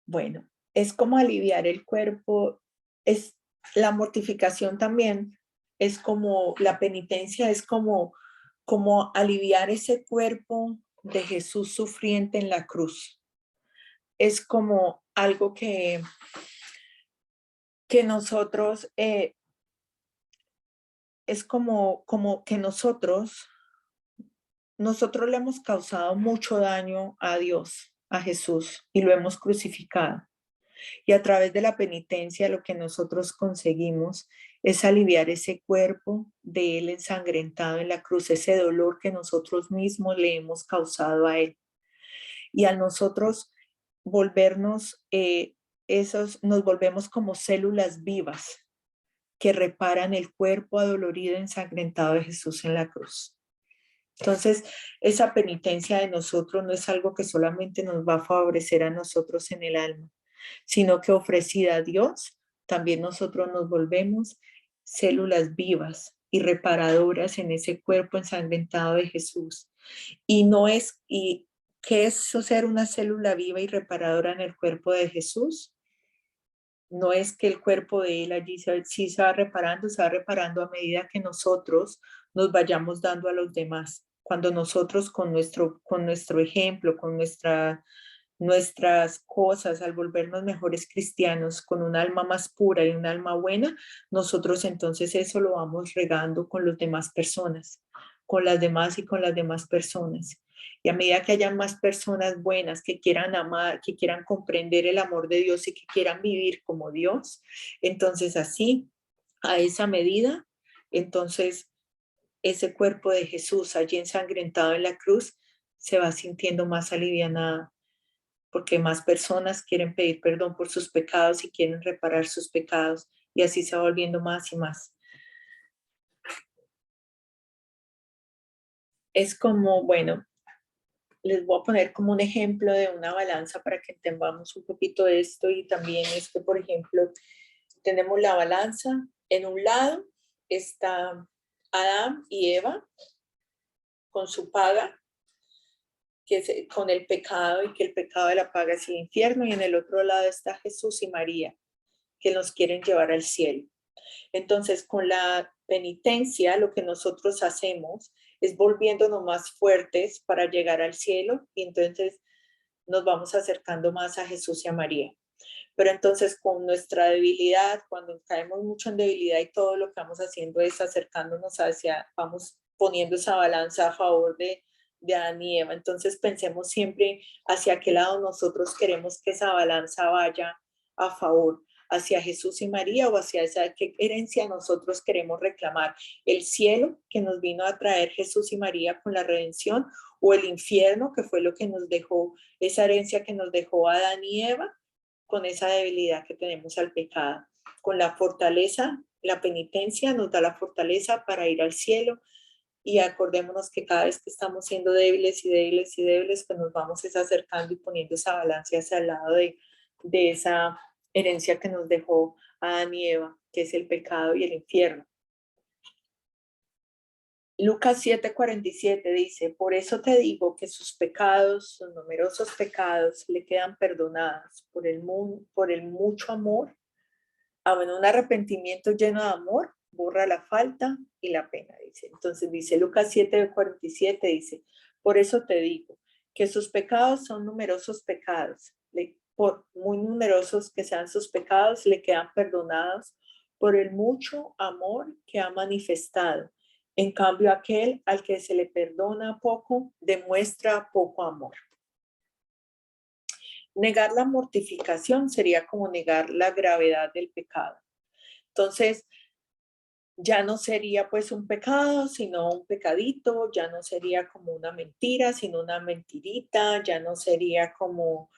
Bueno, es como aliviar el cuerpo, es la mortificación también, es como la penitencia, es como aliviar ese cuerpo de Jesús sufriente en la cruz. Es como algo que nosotros, es como que nosotros le hemos causado mucho daño a Dios, a Jesús, y lo hemos crucificado. Y a través de la penitencia lo que nosotros conseguimos es aliviar ese cuerpo de Él ensangrentado en la cruz, ese dolor que nosotros mismos le hemos causado a Él. Y al nosotros volvernos, nos volvemos como células vivas que reparan el cuerpo adolorido y ensangrentado de Jesús en la cruz. Entonces, esa penitencia de nosotros no es algo que solamente nos va a favorecer a nosotros en el alma, sino que ofrecida a Dios, también nosotros nos volvemos células vivas y reparadoras en ese cuerpo ensangrentado de Jesús. ¿Y qué es eso, ser una célula viva y reparadora en el cuerpo de Jesús? No es que el cuerpo de Él allí sí se va reparando a medida que nosotros nos vayamos dando a los demás. Cuando nosotros con nuestro ejemplo, con nuestras cosas, al volvernos mejores cristianos, con un alma más pura y un alma buena, nosotros entonces eso lo vamos regando con las demás personas, con las demás y con las demás personas. Y a medida que haya más personas buenas que quieran amar, que quieran comprender el amor de Dios y que quieran vivir como Dios, entonces así, a esa medida, entonces ese cuerpo de Jesús allí ensangrentado en la cruz se va sintiendo más alivianada, porque más personas quieren pedir perdón por sus pecados y quieren reparar sus pecados, y así se va volviendo más y más. Es como, bueno, les voy a poner como un ejemplo de una balanza para que entendamos un poquito de esto, y también es que, por ejemplo, tenemos la balanza, en un lado está Adán y Eva con su paga, que es con el pecado, y que el pecado de la paga es el infierno, y en el otro lado está Jesús y María, que nos quieren llevar al cielo. Entonces, con la penitencia, lo que nosotros hacemos es volviéndonos más fuertes para llegar al cielo, y entonces nos vamos acercando más a Jesús y a María. Pero entonces con nuestra debilidad, cuando caemos mucho en debilidad, y todo lo que vamos haciendo es acercándonos vamos poniendo esa balanza a favor de Adán y Eva. Entonces pensemos siempre hacia qué lado nosotros queremos que esa balanza vaya a favor, hacia Jesús y María, o hacia esa qué herencia nosotros queremos reclamar, el cielo que nos vino a traer Jesús y María con la redención, o el infierno que fue lo que nos dejó, esa herencia que nos dejó Adán y Eva, con esa debilidad que tenemos al pecado. Con la fortaleza, la penitencia nos da la fortaleza para ir al cielo, y acordémonos que cada vez que estamos siendo débiles y débiles y débiles, pues nos vamos acercando y poniendo esa balanza hacia el lado de esa herencia que nos dejó Adán y Eva, que es el pecado y el infierno. Lucas 7:47 dice, por eso te digo que sus pecados, sus numerosos pecados, le quedan perdonados por el mucho amor. Bueno, un arrepentimiento lleno de amor borra la falta y la pena, dice. Entonces dice Lucas 7:47, dice, por eso te digo que sus pecados son numerosos pecados. Por muy numerosos que sean sus pecados, le quedan perdonados por el mucho amor que ha manifestado. En cambio, aquel al que se le perdona poco, demuestra poco amor. Negar la mortificación sería como negar la gravedad del pecado. Entonces, ya no sería pues un pecado, sino un pecadito, ya no sería como una mentira, sino una mentirita, ya no sería como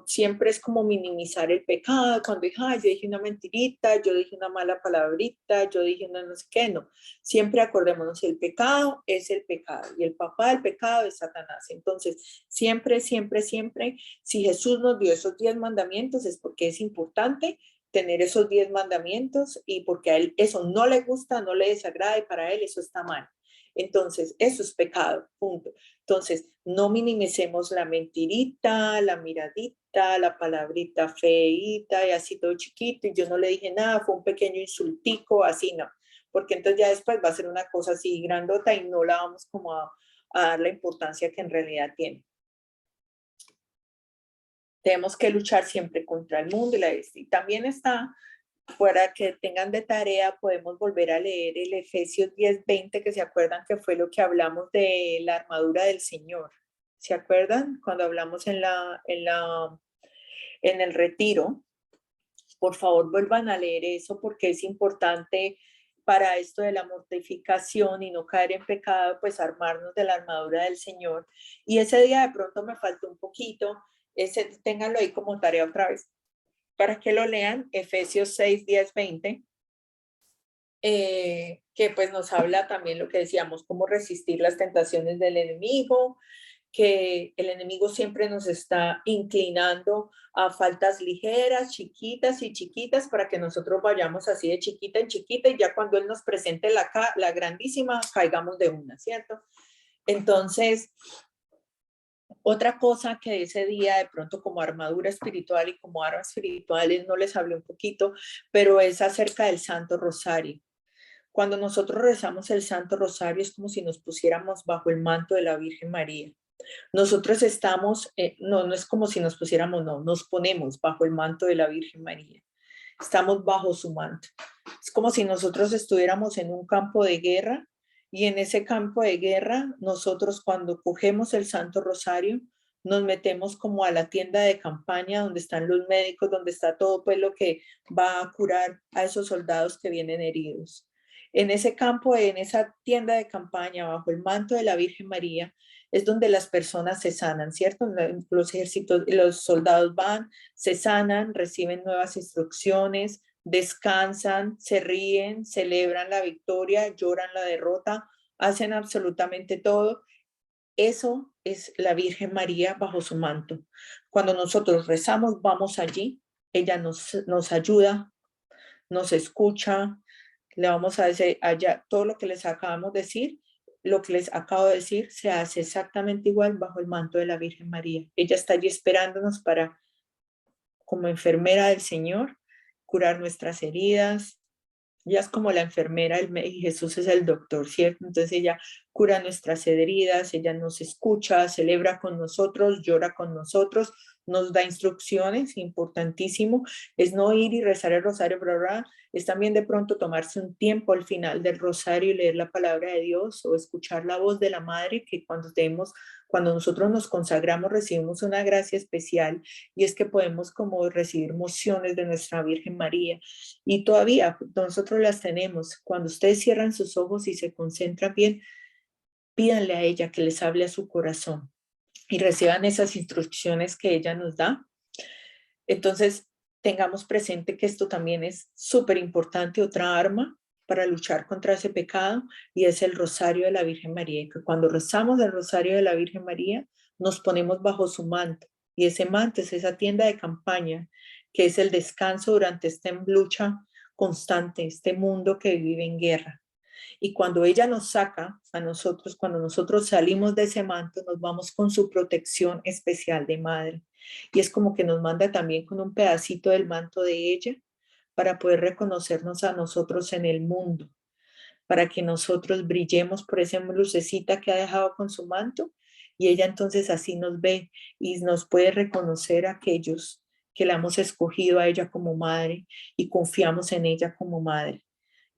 siempre es como minimizar el pecado, cuando dije, yo dije una mentirita, yo dije una mala palabrita, yo dije una no sé qué, no. Siempre acordémonos, el pecado es el pecado, y el papá del pecado es Satanás. Entonces, siempre, siempre, siempre, si Jesús nos dio esos 10 mandamientos, es porque es importante tener esos 10 mandamientos, y porque a él eso no le gusta, no le desagrada, y para él eso está mal. Entonces, eso es pecado, punto. Entonces, no minimicemos la mentirita, la miradita, la palabrita feita y así todo chiquito, y yo no le dije nada, fue un pequeño insultico, así no. Porque entonces ya después va a ser una cosa así grandota y no la vamos como a dar la importancia que en realidad tiene. Tenemos que luchar siempre contra el mundo y también está, para que tengan de tarea, podemos volver a leer el Efesios 10:20, que se acuerdan que fue lo que hablamos de la armadura del Señor. ¿Se acuerdan? Cuando hablamos en el retiro. Por favor, vuelvan a leer eso, porque es importante para esto de la mortificación y no caer en pecado, pues armarnos de la armadura del Señor. Y ese día de pronto me faltó un poquito, ténganlo ahí como tarea otra vez, para que lo lean, Efesios 6:10-20, que pues nos habla también lo que decíamos, cómo resistir las tentaciones del enemigo, que el enemigo siempre nos está inclinando a faltas ligeras, chiquitas y chiquitas, para que nosotros vayamos así de chiquita en chiquita, y ya cuando él nos presente la grandísima, caigamos de una, ¿cierto? Entonces, otra cosa que ese día de pronto como armadura espiritual y como armas espirituales no les hablé un poquito, pero es acerca del Santo Rosario. Cuando nosotros rezamos el Santo Rosario es como si nos pusiéramos bajo el manto de la Virgen María. Nosotros estamos, no es como si nos pusiéramos, no, nos ponemos bajo el manto de la Virgen María. Estamos bajo su manto. Es como si nosotros estuviéramos en un campo de guerra Y en ese campo de guerra, nosotros cuando cogemos el Santo Rosario, nos metemos como a la tienda de campaña donde están los médicos, donde está todo pues lo que va a curar a esos soldados que vienen heridos. En ese campo, en esa tienda de campaña, bajo el manto de la Virgen María, es donde las personas se sanan, ¿cierto? Los ejércitos, los soldados van, se sanan, reciben nuevas instrucciones, descansan, se ríen, celebran la victoria, lloran la derrota, hacen absolutamente todo. Eso es la Virgen María bajo su manto. Cuando nosotros rezamos, vamos allí, ella nos ayuda, nos escucha, le vamos a decir allá todo lo que les acabamos de decir, lo que les acabo de decir se hace exactamente igual bajo el manto de la Virgen María. Ella está allí esperándonos para, como enfermera del Señor, curar nuestras heridas. Ella es como la enfermera y Jesús es el doctor, ¿cierto? Entonces ella cura nuestras heridas, ella nos escucha, celebra con nosotros, llora con nosotros, nos da instrucciones, importantísimo. Es no ir y rezar el rosario, ¿verdad? Es también de pronto tomarse un tiempo al final del rosario y leer la palabra de Dios o escuchar la voz de la Madre, que cuando nosotros nos consagramos recibimos una gracia especial y es que podemos como recibir mociones de nuestra Virgen María. Y todavía nosotros las tenemos. Cuando ustedes cierran sus ojos y se concentran bien, pídanle a ella que les hable a su corazón y reciban esas instrucciones que ella nos da. Entonces, tengamos presente que esto también es súper importante, otra arma para luchar contra ese pecado, y es el rosario de la Virgen María. Y que cuando rezamos el rosario de la Virgen María, nos ponemos bajo su manto. Y ese manto es esa tienda de campaña, que es el descanso durante esta lucha constante, este mundo que vive en guerra. Y cuando ella nos saca a nosotros, cuando nosotros salimos de ese manto, nos vamos con su protección especial de madre. Y es como que nos manda también con un pedacito del manto de ella para poder reconocernos a nosotros en el mundo, para que nosotros brillemos por esa lucecita que ha dejado con su manto, y ella entonces así nos ve y nos puede reconocer a aquellos que la hemos escogido a ella como madre y confiamos en ella como madre.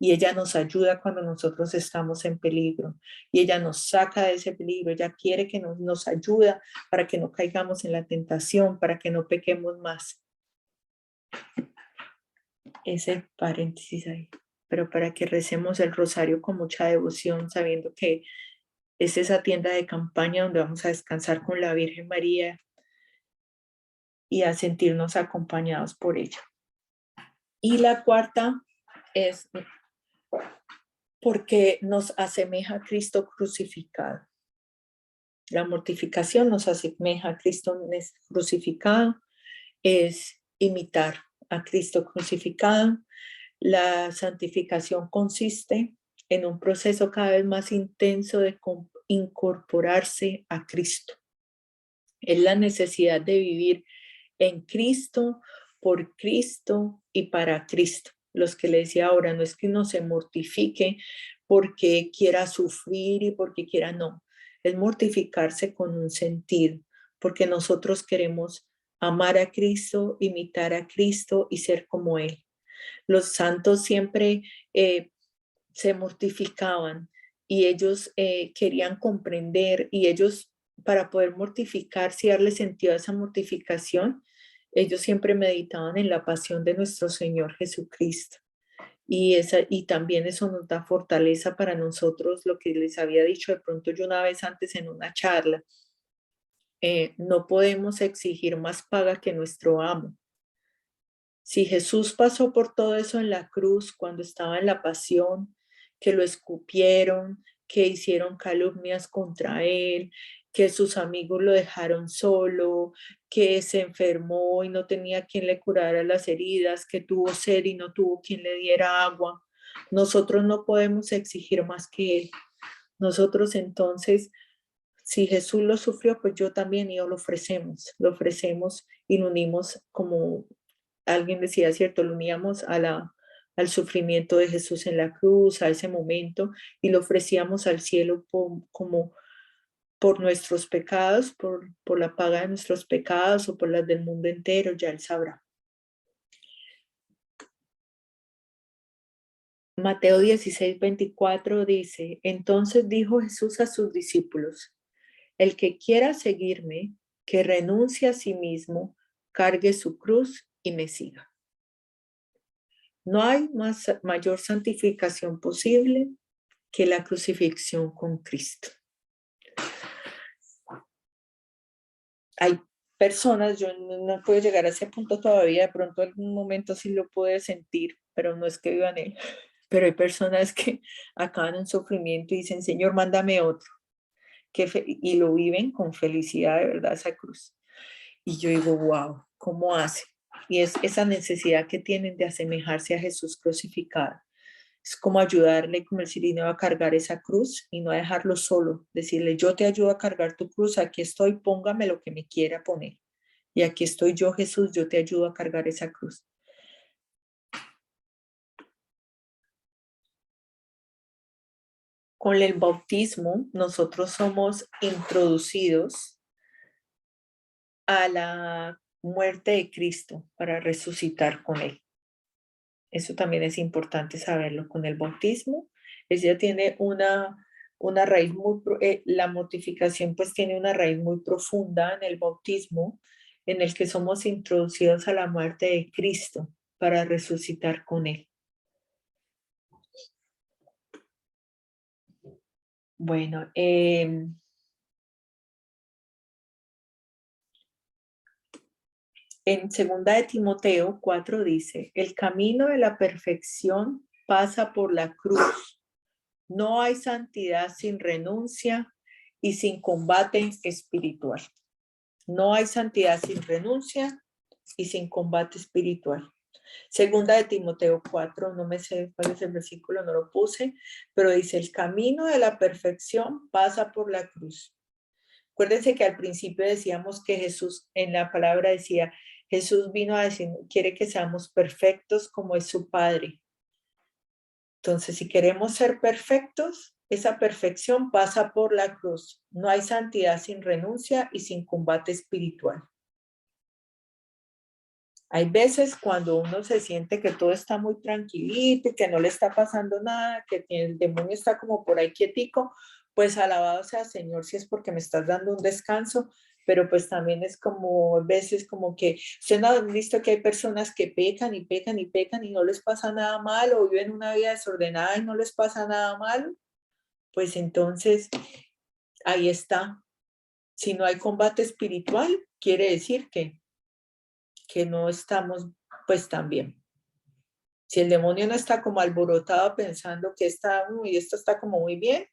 Y ella nos ayuda cuando nosotros estamos en peligro. Y ella nos saca de ese peligro. Ella quiere que nos ayuda para que no caigamos en la tentación, para que no pequemos más. Ese paréntesis ahí. Pero para que recemos el rosario con mucha devoción, sabiendo que es esa tienda de campaña donde vamos a descansar con la Virgen María y a sentirnos acompañados por ella. Y la cuarta es porque nos asemeja a Cristo crucificado. La mortificación nos asemeja a Cristo crucificado, es imitar a Cristo crucificado. La santificación consiste en un proceso cada vez más intenso de incorporarse a Cristo. Es la necesidad de vivir en Cristo, por Cristo y para Cristo. Los que le decía ahora, no es que uno se mortifique porque quiera sufrir y porque quiera, no. Es mortificarse con un sentido, porque nosotros queremos amar a Cristo, imitar a Cristo y ser como Él. Los santos siempre se mortificaban y ellos querían comprender, y ellos, para poder mortificarse y darle sentido a esa mortificación, ellos siempre meditaban en la pasión de nuestro Señor Jesucristo. Y también eso nos da fortaleza para nosotros, lo que les había dicho de pronto yo una vez antes en una charla. No podemos exigir más paga que nuestro amo. Si Jesús pasó por todo eso en la cruz, cuando estaba en la pasión, que lo escupieron, que hicieron calumnias contra él, que sus amigos lo dejaron solo, que se enfermó y no tenía quien le curara las heridas, que tuvo sed y no tuvo quien le diera agua, nosotros no podemos exigir más que él. Nosotros entonces, si Jesús lo sufrió, pues yo también, y lo ofrecemos y lo unimos, como alguien decía, ¿cierto? Lo uníamos al sufrimiento de Jesús en la cruz, a ese momento, y lo ofrecíamos al cielo como por nuestros pecados, por la paga de nuestros pecados o por las del mundo entero, ya Él sabrá. Mateo 16:24 dice, entonces dijo Jesús a sus discípulos, el que quiera seguirme, que renuncie a sí mismo, cargue su cruz y me siga. No hay mayor santificación posible que la crucifixión con Cristo. Hay personas, yo no puedo llegar a ese punto todavía, de pronto en algún momento sí lo puedo sentir, pero no es que viva en él. Pero hay personas que acaban en sufrimiento y dicen, Señor, mándame otro. Y lo viven con felicidad de verdad esa cruz. Y yo digo, wow, ¿cómo hace? Y es esa necesidad que tienen de asemejarse a Jesús crucificado. Es como ayudarle, como el cirineo, a cargar esa cruz y no a dejarlo solo. Decirle, yo te ayudo a cargar tu cruz, aquí estoy, póngame lo que me quiera poner. Y aquí estoy yo, Jesús, yo te ayudo a cargar esa cruz. Con el bautismo, nosotros somos introducidos a la muerte de Cristo para resucitar con él. Eso también es importante saberlo. Con el bautismo, ella tiene una raíz la mortificación pues tiene una raíz muy profunda en el bautismo, en el que somos introducidos a la muerte de Cristo para resucitar con él. Bueno, en 2 de Timoteo 4 dice, el camino de la perfección pasa por la cruz. No hay santidad sin renuncia y sin combate espiritual. No hay santidad sin renuncia y sin combate espiritual. 2 de Timoteo 4, no me sé cuál es el versículo, no lo puse, pero dice, el camino de la perfección pasa por la cruz. Acuérdense que al principio decíamos que Jesús, en la palabra decía, Jesús vino a decir, quiere que seamos perfectos como es su Padre. Entonces, si queremos ser perfectos, esa perfección pasa por la cruz. No hay santidad sin renuncia y sin combate espiritual. Hay veces cuando uno se siente que todo está muy tranquilito y que no le está pasando nada, que el demonio está como por ahí quietico, pues alabado sea Señor si es porque me estás dando un descanso, pero pues también es como a veces como que usted no ha visto que hay personas que pecan y pecan y pecan y no les pasa nada malo o viven una vida desordenada y no les pasa nada malo, pues entonces ahí está. Si no hay combate espiritual, quiere decir que no estamos pues tan bien. Si el demonio no está como alborotado pensando que está, y esto está como muy bien,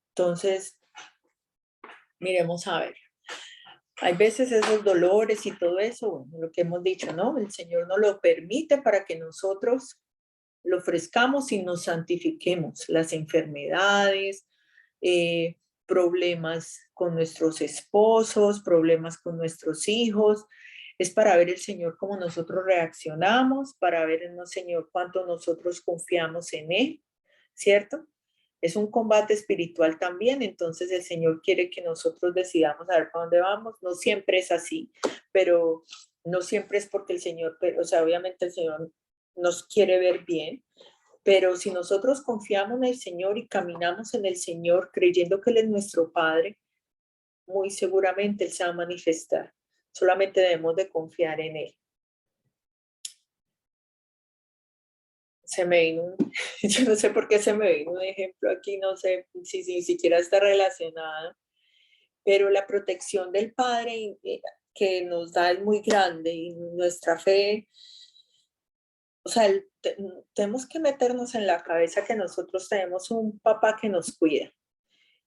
entonces miremos a ver. Hay veces esos dolores y todo eso, bueno, lo que hemos dicho, ¿no? El Señor nos lo permite para que nosotros lo ofrezcamos y nos santifiquemos. Las enfermedades, problemas con nuestros esposos, problemas con nuestros hijos. Es para ver el Señor cómo nosotros reaccionamos, para ver en el Señor cuánto nosotros confiamos en Él, ¿cierto? Es un combate espiritual también, entonces el Señor quiere que nosotros decidamos a ver para dónde vamos. No siempre es así, pero no siempre es porque el Señor, o sea, obviamente el Señor nos quiere ver bien, pero si nosotros confiamos en el Señor y caminamos en el Señor creyendo que Él es nuestro Padre, muy seguramente Él se va a manifestar. Solamente debemos de confiar en Él. Se me vino yo no sé por qué se me vino un ejemplo aquí, no sé si ni siquiera está relacionado, pero la protección del Padre que nos da es muy grande y nuestra fe, o sea, tenemos que meternos en la cabeza que nosotros tenemos un papá que nos cuida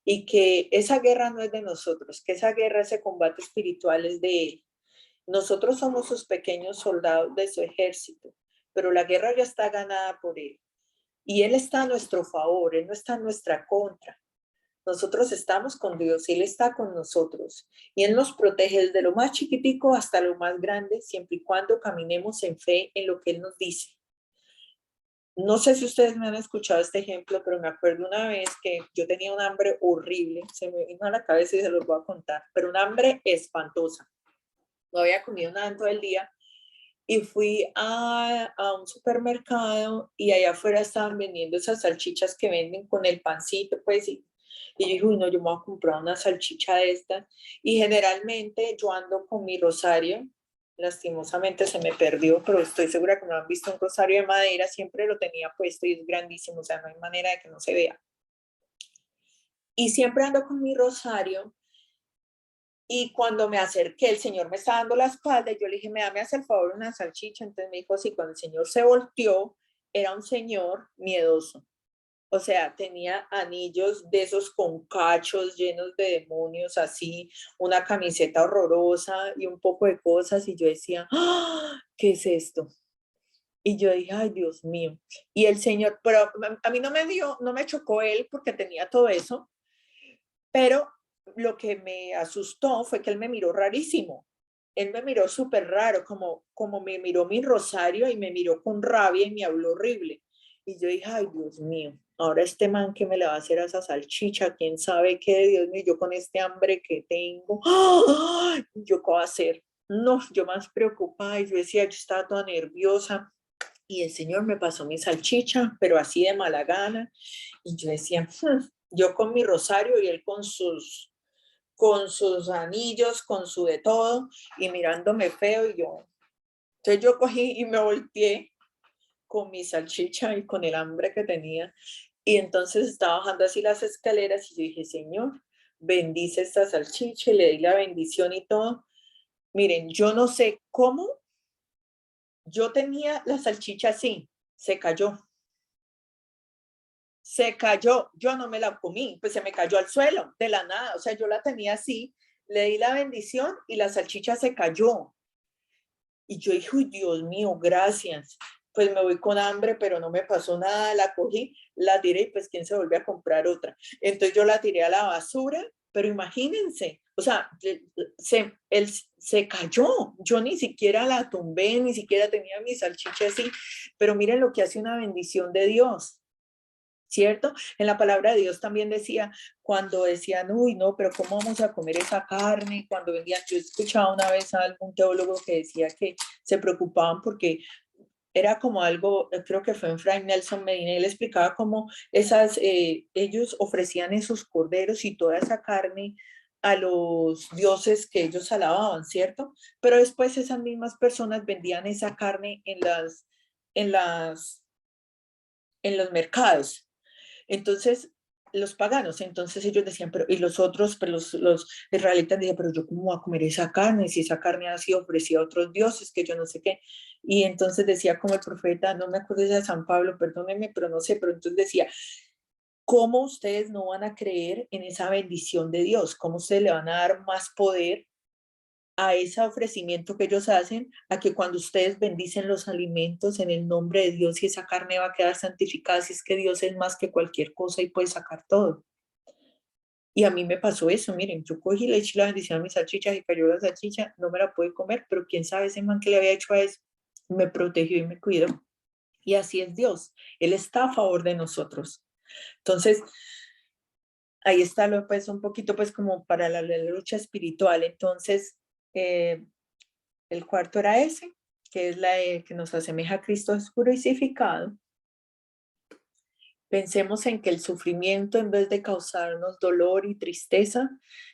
y que esa guerra no es de nosotros, que esa guerra, ese combate espiritual es de Él. Nosotros somos sus pequeños soldados de su ejército, pero la guerra ya está ganada por Él. Y Él está a nuestro favor, Él no está en nuestra contra. Nosotros estamos con Dios, Él está con nosotros. Y Él nos protege desde lo más chiquitico hasta lo más grande, siempre y cuando caminemos en fe en lo que Él nos dice. No sé si ustedes me han escuchado este ejemplo, pero me acuerdo una vez que yo tenía un hambre horrible, se me vino a la cabeza y se los voy a contar, pero un hambre espantosa. No había comido nada en todo el día y fui a un supermercado y allá afuera estaban vendiendo esas salchichas que venden con el pancito, pues, y yo dije, uy, no, yo me voy a comprar una salchicha de estas. Y generalmente yo ando con mi rosario, lastimosamente se me perdió, pero estoy segura que no han visto un rosario de madera, siempre lo tenía puesto y es grandísimo, o sea, no hay manera de que no se vea. Y siempre ando con mi rosario. Y cuando me acerqué, el señor me estaba dando la espalda y yo le dije, me hace el favor una salchicha. Entonces me dijo, sí, cuando el señor se volteó, era un señor miedoso. O sea, tenía anillos de esos con cachos llenos de demonios, así, una camiseta horrorosa y un poco de cosas. Y yo decía, ¡ah! ¿Qué es esto? Y yo dije, ay, Dios mío. Y el señor, pero a mí no me chocó él porque tenía todo eso, pero lo que me asustó fue que él me miró rarísimo. Él me miró súper raro, como me miró mi rosario y me miró con rabia y me habló horrible. Y yo dije, ay, Dios mío, ahora este man que me le va a hacer a esa salchicha, quién sabe qué, Dios mío, yo con este hambre que tengo, ¡ay! ¿Yo qué voy a hacer? No, yo más preocupada y yo decía, yo estaba toda nerviosa y el Señor me pasó mi salchicha, pero así de mala gana. Y yo decía, yo con mi rosario y él con sus anillos, con su de todo, y mirándome feo, y yo. Entonces yo cogí y me volteé con mi salchicha y con el hambre que tenía. Y entonces estaba bajando así las escaleras y yo dije, Señor, bendice esta salchicha y le di la bendición y todo. Miren, yo no sé cómo yo tenía la salchicha así, se cayó. Se cayó, yo no me la comí, pues se me cayó al suelo de la nada, o sea, yo la tenía así, le di la bendición y la salchicha se cayó. Y yo dije, uy, Dios mío, gracias. Pues me voy con hambre, pero no me pasó nada, la cogí, la tiré y pues quién se volvió a comprar otra. Entonces yo la tiré a la basura, pero imagínense, o sea, se cayó, yo ni siquiera la tumbé, ni siquiera tenía mi salchicha así, pero miren lo que hace una bendición de Dios. ¿Cierto? En la palabra de Dios también decía, cuando decían, uy, no, pero ¿cómo vamos a comer esa carne? Cuando vendían, yo escuchaba una vez a algún teólogo que decía que se preocupaban porque era como algo, creo que fue en Fray Nelson Medina, él explicaba cómo ellos ofrecían esos corderos y toda esa carne a los dioses que ellos alababan, ¿cierto? Pero después esas mismas personas vendían esa carne en las, en los mercados. Entonces, los paganos, entonces ellos decían, pero, y los otros, pero los israelitas decían, pero yo cómo voy a comer esa carne, si esa carne ha sido ofrecida a otros dioses, que yo no sé qué. Y entonces decía como el profeta, no me acuerdo de San Pablo, perdónenme, pero no sé, pero entonces decía, ¿cómo ustedes no van a creer en esa bendición de Dios? ¿Cómo ustedes le van a dar más poder a ese ofrecimiento que ellos hacen, a que cuando ustedes bendicen los alimentos en el nombre de Dios y esa carne va a quedar santificada, si es que Dios es más que cualquier cosa y puede sacar todo? Y a mí me pasó eso, miren, yo cogí, le eché la bendición a mis salchichas y cayó la salchicha, no me la pude comer, pero quién sabe ese man que le había hecho a eso, me protegió y me cuidó. Y así es Dios, Él está a favor de nosotros. Entonces, ahí está pues un poquito pues como para la lucha espiritual. Entonces, el cuarto era ese, que es que nos asemeja a Cristo crucificado. Pensemos en que el sufrimiento, en vez de causarnos dolor y tristeza,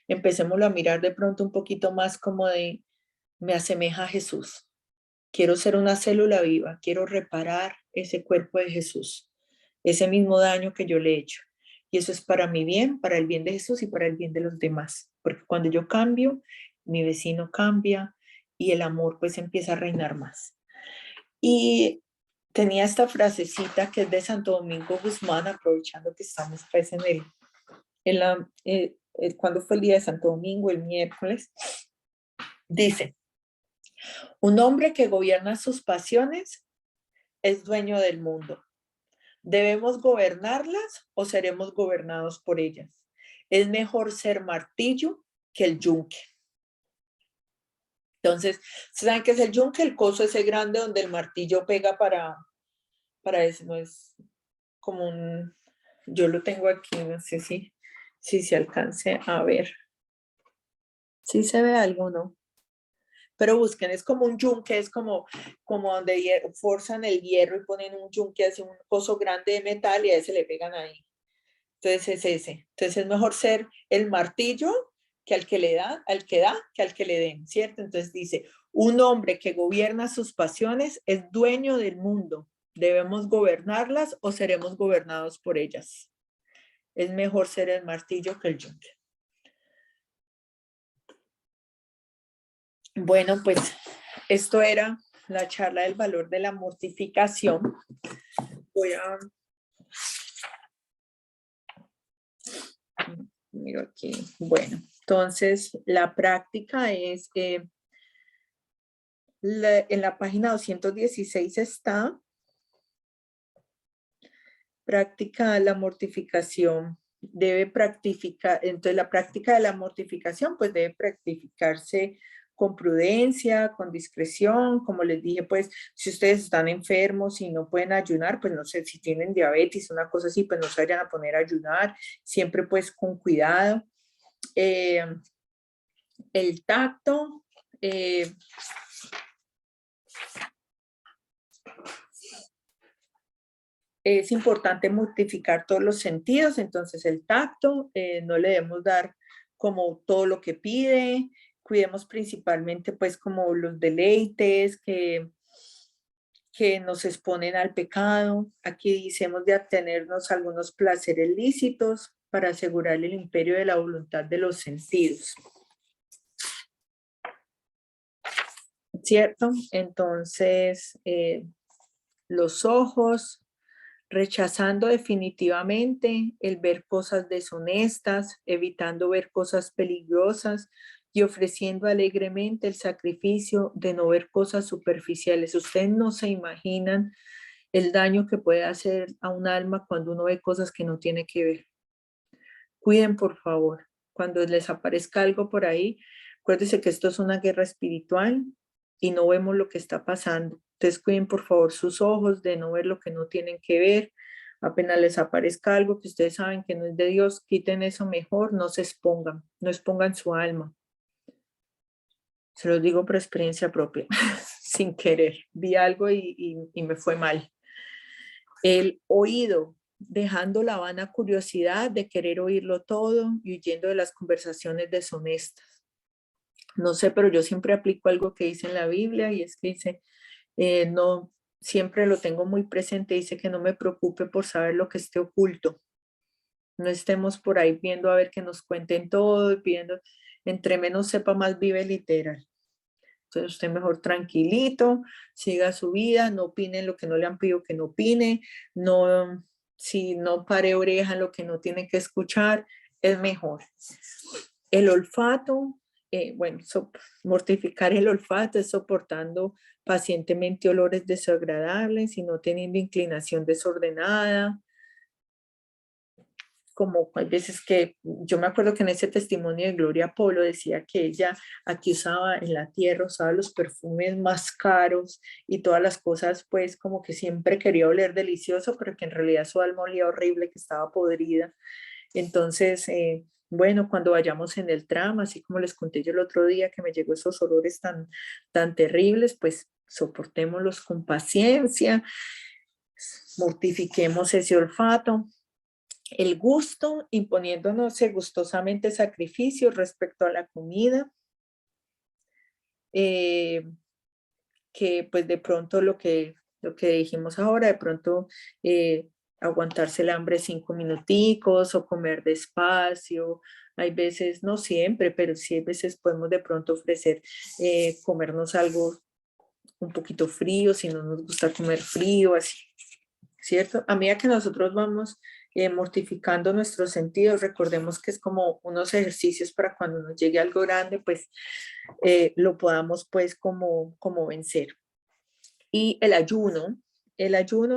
empecémoslo a mirar de pronto un poquito más como de, me asemeja a Jesús. Quiero ser una célula viva, quiero reparar ese cuerpo de Jesús, ese mismo daño que yo le he hecho. Y eso es para mi bien, para el bien de Jesús y para el bien de los demás. Porque cuando yo cambio, mi vecino cambia y el amor pues empieza a reinar más. Y tenía esta frasecita que es de Santo Domingo Guzmán, aprovechando que estamos pues cuando fue el día de Santo Domingo, el miércoles, dice, un hombre que gobierna sus pasiones es dueño del mundo. ¿Debemos gobernarlas o seremos gobernados por ellas? Es mejor ser martillo que el yunque. Entonces, ¿saben qué es el yunque? El coso ese grande donde el martillo pega para eso, no es como un, yo lo tengo aquí, no sé si se alcance a ver. ¿Sí se ve algo, no? pero busquen, es como un yunque, es como donde forzan el hierro y ponen un yunque, así un coso grande de metal y a ese le pegan ahí. Entonces es ese. Entonces es mejor ser el martillo que al que le da, al que da, que al que le den, ¿cierto? Entonces dice, un hombre que gobierna sus pasiones es dueño del mundo. ¿Debemos gobernarlas o seremos gobernados por ellas? Es mejor ser el martillo que el yunque. Bueno, pues esto era la charla del valor de la mortificación. Voy a... Miro aquí. Bueno, entonces la práctica es... en la página 216 está práctica la mortificación. Debe practicar, entonces la práctica de la mortificación pues debe practicarse con prudencia, con discreción, como les dije, pues si ustedes están enfermos y no pueden ayunar, pues no sé, si tienen diabetes, una cosa así, pues no se vayan a poner a ayunar, siempre pues con cuidado. El tacto, es importante mortificar todos los sentidos, entonces el tacto, no le debemos dar como todo lo que pide, cuidemos principalmente pues como los deleites que nos exponen al pecado. Aquí dice, hemos de abstenernos algunos placeres lícitos para asegurar el imperio de la voluntad de los sentidos. ¿Cierto? Entonces, los ojos, rechazando definitivamente el ver cosas deshonestas, evitando ver cosas peligrosas y ofreciendo alegremente el sacrificio de no ver cosas superficiales. Ustedes no se imaginan el daño que puede hacer a un alma cuando uno ve cosas que no tiene que ver. Cuiden, por favor, cuando les aparezca algo por ahí, acuérdense que esto es una guerra espiritual y no vemos lo que está pasando. Entonces cuiden, por favor, sus ojos de no ver lo que no tienen que ver. Apenas les aparezca algo que ustedes saben que no es de Dios, quiten eso mejor, no se expongan, no expongan su alma. Se los digo por experiencia propia, sin querer. Vi algo y me fue mal. El oído, dejando la vana curiosidad de querer oírlo todo y huyendo de las conversaciones deshonestas. No sé, pero yo siempre aplico algo que dice en la Biblia y es que dice, no, siempre lo tengo muy presente, dice que no me preocupe por saber lo que esté oculto. No estemos por ahí viendo a ver que nos cuenten todo y pidiendo, entre menos sepa más vive literal. Entonces usted mejor tranquilito, siga su vida, no opine en lo que no le han pedido que no opine, no, si no pare oreja en lo que no tiene que escuchar, es mejor. El olfato, bueno, mortificar el olfato es soportando pacientemente olores desagradables y no teniendo inclinación desordenada. Como hay veces que, yo me acuerdo que en ese testimonio de Gloria Polo decía que ella aquí usaba en la tierra, usaba los perfumes más caros y todas las cosas, pues como que siempre quería oler delicioso, pero que en realidad su alma olía horrible, que estaba podrida. Entonces, bueno, cuando vayamos en el tram, así como les conté yo el otro día que me llegó esos olores tan terribles, pues soportémoslos con paciencia, mortifiquemos ese olfato. El gusto, imponiéndonos gustosamente sacrificios respecto a la comida, que pues de pronto lo que dijimos ahora, de pronto aguantarse el hambre 5 minuticos o comer despacio. Hay veces, no siempre, pero sí hay veces podemos de pronto ofrecer comernos algo un poquito frío, si no nos gusta comer frío, así, ¿cierto? A medida que nosotros vamos mortificando nuestros sentidos, recordemos que es como unos ejercicios para cuando nos llegue algo grande, pues lo podamos pues como vencer. Y el ayuno,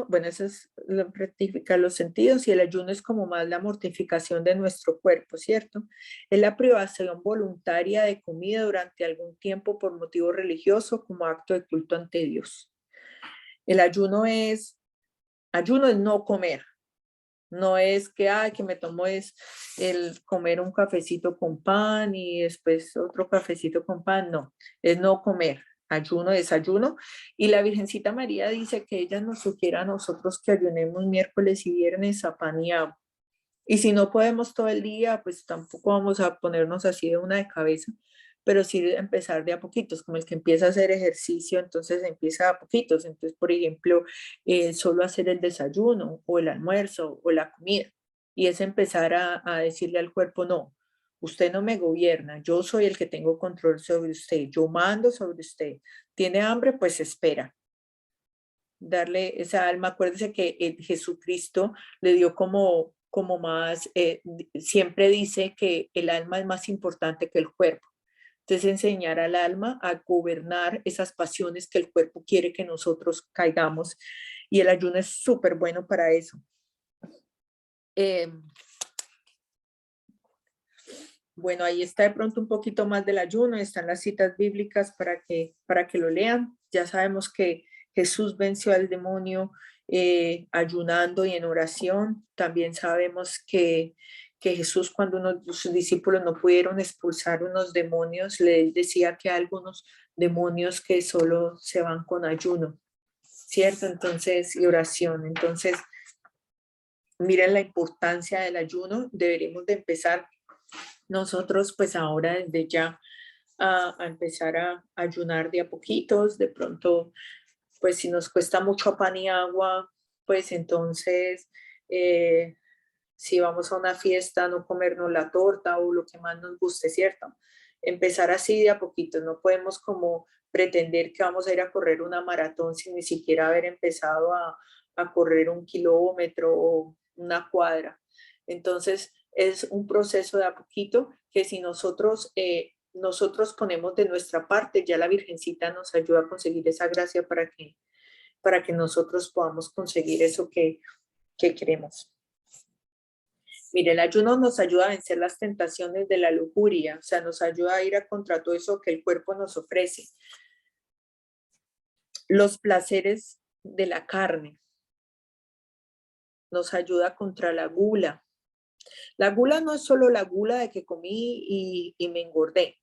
bueno, eso es rectificar los sentidos y el ayuno es como más la mortificación de nuestro cuerpo, ¿cierto? Es la privación voluntaria de comida durante algún tiempo por motivo religioso como acto de culto ante Dios. El ayuno es no comer, No es que, que me tomo es el comer un cafecito con pan y después otro cafecito con pan, no, es no comer, ayuno, desayuno. Y la Virgencita María dice que ella nos sugiere a nosotros que ayunemos miércoles y viernes a pan y agua. Y si no podemos todo el día, pues tampoco vamos a ponernos así de una de cabeza, pero sí empezar de a poquitos, como el que empieza a hacer ejercicio, entonces empieza a poquitos. Entonces, por ejemplo, solo hacer el desayuno o el almuerzo o la comida. Y es empezar a decirle al cuerpo, no, usted no me gobierna, yo soy el que tengo control sobre usted, yo mando sobre usted. ¿Tiene hambre? Pues espera. Darle esa alma, acuérdese que Jesucristo le dio como más, siempre dice que el alma es más importante que el cuerpo. Entonces, enseñar al alma a gobernar esas pasiones que el cuerpo quiere que nosotros caigamos. Y el ayuno es súper bueno para eso. Bueno, ahí está de pronto un poquito más del ayuno. Están las citas bíblicas para que lo lean. Ya sabemos que Jesús venció al demonio ayunando y en oración. También sabemos que Jesús, cuando sus discípulos no pudieron expulsar unos demonios, le decía que hay algunos demonios que solo se van con ayuno, ¿cierto? Entonces, y oración. Entonces, miren la importancia del ayuno. Deberíamos de empezar nosotros, pues ahora desde ya a empezar a ayunar de a poquitos. De pronto, pues si nos cuesta mucho pan y agua, pues entonces si vamos a una fiesta, no comernos la torta o lo que más nos guste, ¿cierto? Empezar así de a poquito. No podemos como pretender que vamos a ir a correr una maratón sin ni siquiera haber empezado a correr 1 kilómetro o una cuadra. Entonces es un proceso de a poquito que si nosotros ponemos de nuestra parte, ya la Virgencita nos ayuda a conseguir esa gracia para que nosotros podamos conseguir eso que queremos. Mire, el ayuno nos ayuda a vencer las tentaciones de la lujuria, o sea, nos ayuda a ir a contra todo eso que el cuerpo nos ofrece. Los placeres de la carne nos ayuda contra la gula. La gula no es solo la gula de que comí y me engordé.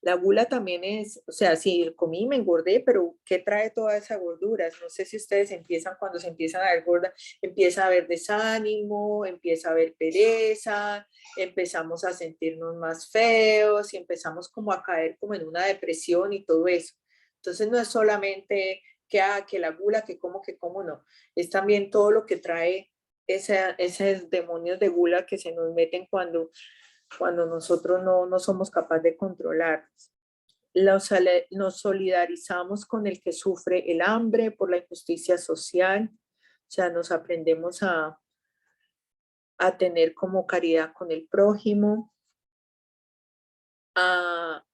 La gula también es, o sea, sí, comí y me engordé, pero ¿qué trae toda esa gordura? No sé si ustedes cuando se empiezan a ver gorda, empieza a haber desánimo, empieza a haber pereza, empezamos a sentirnos más feos y empezamos como a caer como en una depresión y todo eso. Entonces no es solamente que la gula, que como no, es también todo lo que trae esos demonios de gula que se nos meten cuando nosotros no somos capaces de controlar. Nos solidarizamos con el que sufre el hambre por la injusticia social, o sea, nos aprendemos a tener como caridad con el prójimo, a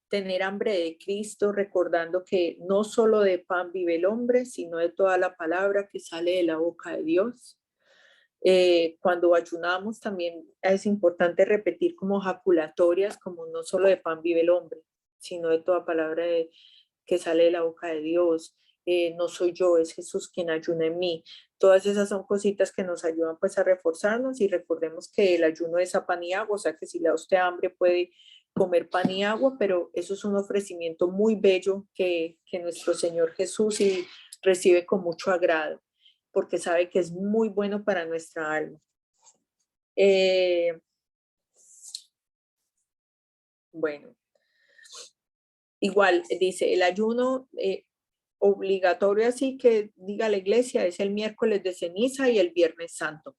tener hambre de Cristo, recordando que no solo de pan vive el hombre, sino de toda la palabra que sale de la boca de Dios. Cuando ayunamos también es importante repetir como jaculatorias, como no solo de pan vive el hombre, sino de toda palabra que sale de la boca de Dios. No soy yo, es Jesús quien ayuna en mí. Todas esas son cositas que nos ayudan pues a reforzarnos y recordemos que el ayuno es a pan y agua, o sea que si le da usted hambre puede comer pan y agua, pero eso es un ofrecimiento muy bello que nuestro Señor Jesús recibe con mucho agrado, porque sabe que es muy bueno para nuestra alma. Bueno, igual dice, el ayuno obligatorio, así que diga la iglesia, es el miércoles de ceniza y el viernes santo.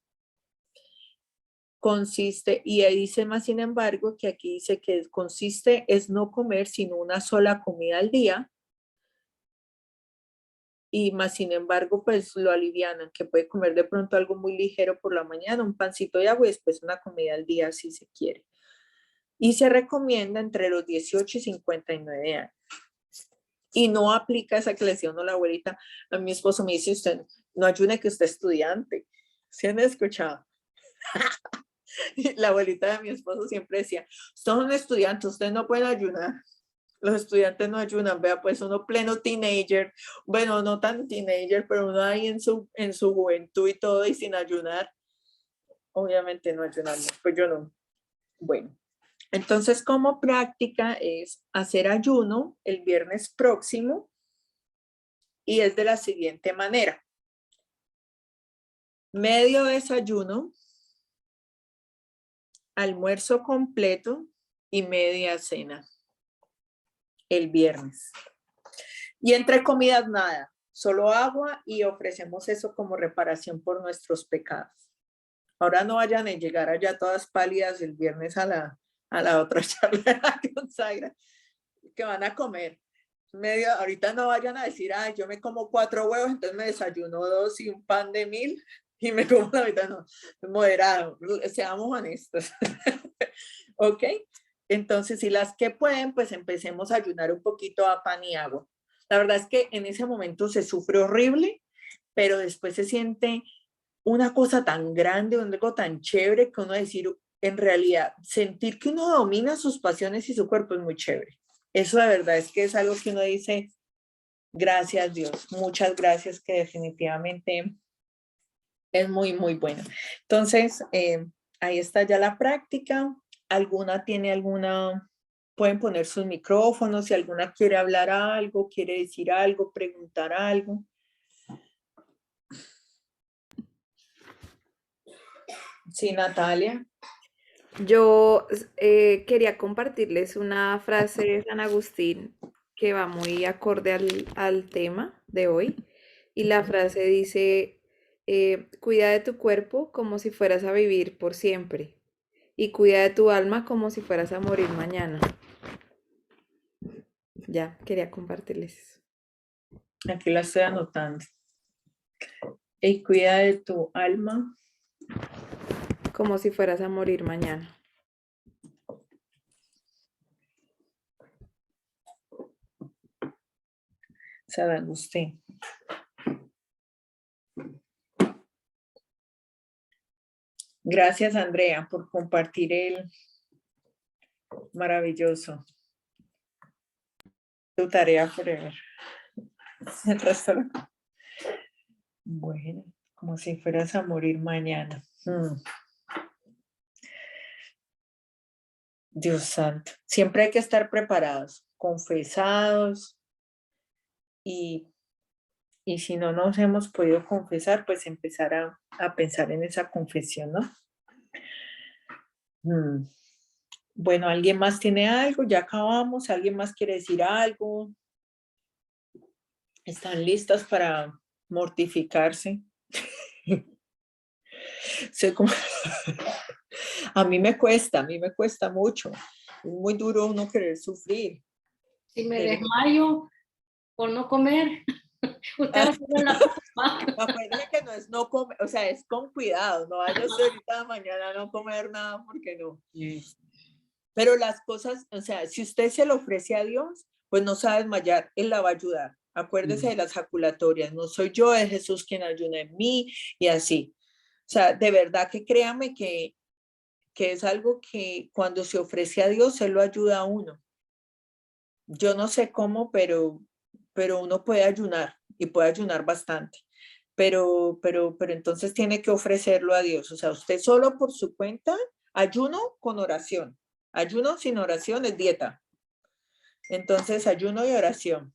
Consiste, y ahí dice más sin embargo, que aquí dice que consiste es no comer sino una sola comida al día, y más sin embargo pues lo alivianan, que puede comer de pronto algo muy ligero por la mañana, un pancito de agua y después una comida al día si se quiere. Y se recomienda entre los 18 y 59 años. Y no aplica esa que le decía uno a la abuelita. A mi esposo me dice, usted no ayune que usted es estudiante. ¿Sí han escuchado? La abuelita de mi esposo siempre decía, usted es un estudiante, usted no puede ayunar. Los estudiantes no ayunan, vea, pues uno pleno teenager, bueno, no tan teenager, pero uno ahí en su juventud y todo y sin ayunar. obviamente no ayunamos, pues yo no. Bueno, entonces como práctica es hacer ayuno el viernes próximo y es de la siguiente manera. Medio desayuno, almuerzo completo y media cena el viernes. Y entre comidas nada, solo agua y ofrecemos eso como reparación por nuestros pecados. Ahora no vayan a llegar allá todas pálidas el viernes a la otra charla consagra que van a comer. Ahorita no vayan a decir, ay, yo me como 4 huevos, entonces me desayuno 2 y un pan de 1000 y me como la mitad. No, moderado, seamos honestos. ¿Ok? Entonces, si las que pueden, pues empecemos a ayunar un poquito a pan y agua. La verdad es que en ese momento se sufre horrible, pero después se siente una cosa tan grande, algo tan chévere que uno decir, en realidad, sentir que uno domina sus pasiones y su cuerpo es muy chévere. Eso de verdad es que es algo que uno dice, gracias Dios, muchas gracias, que definitivamente es muy, muy bueno. Entonces, ahí está ya la práctica. Pueden poner sus micrófonos, si alguna quiere hablar algo, quiere decir algo, preguntar algo. Sí, Natalia. Yo quería compartirles una frase de San Agustín que va muy acorde al tema de hoy. Y la frase dice, cuida de tu cuerpo como si fueras a vivir por siempre. Y cuida de tu alma como si fueras a morir mañana. Ya, quería compartirles eso. Aquí la estoy anotando. Y cuida de tu alma. Como si fueras a morir mañana. San Agustín. Gracias, Andrea, por compartir el maravilloso. Tu tarea forever. El resto. Bueno, como si fueras a morir mañana. Dios santo. Siempre hay que estar preparados, confesados y si no nos hemos podido confesar, pues empezar a pensar en esa confesión, ¿no? Bueno, ¿alguien más tiene algo? Ya acabamos. ¿Alguien más quiere decir algo? ¿Están listas para mortificarse? Soy como... a mí me cuesta mucho. Es muy duro uno querer sufrir. Si me desmayo por no comer, usted va a poner la culpa. Acuérdate que no es no comer, o sea, es con cuidado. No vaya usted ahorita mañana a no comer nada porque no. Pero las cosas, o sea, si usted se lo ofrece a Dios, pues no se va a desmayar, Él la va a ayudar. Acuérdese de las jaculatorias, no soy yo, es Jesús quien ayuda en mí y así. O sea, de verdad que créame que es algo que cuando se ofrece a Dios, Él lo ayuda a uno. Yo no sé cómo, pero uno puede ayunar y puede ayunar bastante. Pero entonces tiene que ofrecerlo a Dios. O sea, usted solo por su cuenta, ayuno con oración. Ayuno sin oración es dieta. Entonces, ayuno y oración.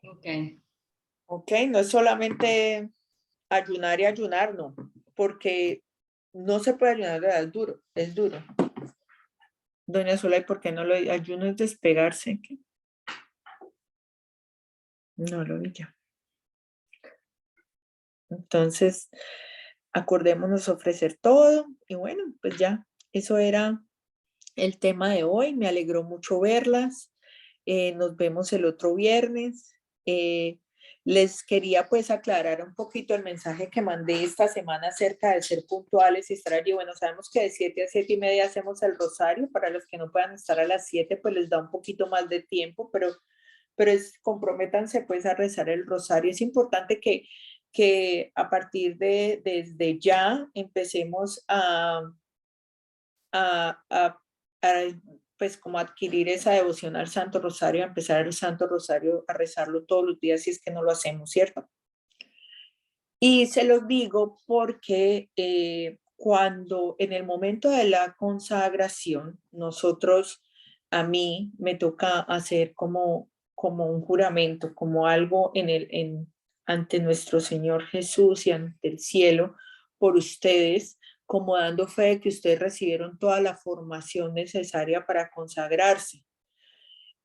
Ok. Ok, no es solamente ayunar y ayunar, no. Porque no se puede ayunar, ¿verdad? Es duro, es duro. Doña Zulay, ¿por qué no lo ayuno es despegarse? ¿Qué? No lo vi ya. Entonces, acordémonos ofrecer todo y bueno, pues ya, eso era el tema de hoy. Me alegró mucho verlas. Nos vemos el otro viernes. Les quería pues aclarar un poquito el mensaje que mandé esta semana acerca de ser puntuales y estar allí. Bueno, sabemos que de 7 a 7 y media hacemos el rosario. Para los que no puedan estar a las 7, pues les da un poquito más de tiempo, pero comprométanse pues a rezar el rosario. Es importante que a partir desde ya empecemos a pues como adquirir esa devoción al Santo Rosario, a empezar el Santo Rosario, a rezarlo todos los días si es que no lo hacemos, ¿cierto? Y se los digo porque cuando en el momento de la consagración, a mí me toca hacer como un juramento, como algo ante nuestro Señor Jesús y ante el cielo por ustedes, como dando fe de que ustedes recibieron toda la formación necesaria para consagrarse.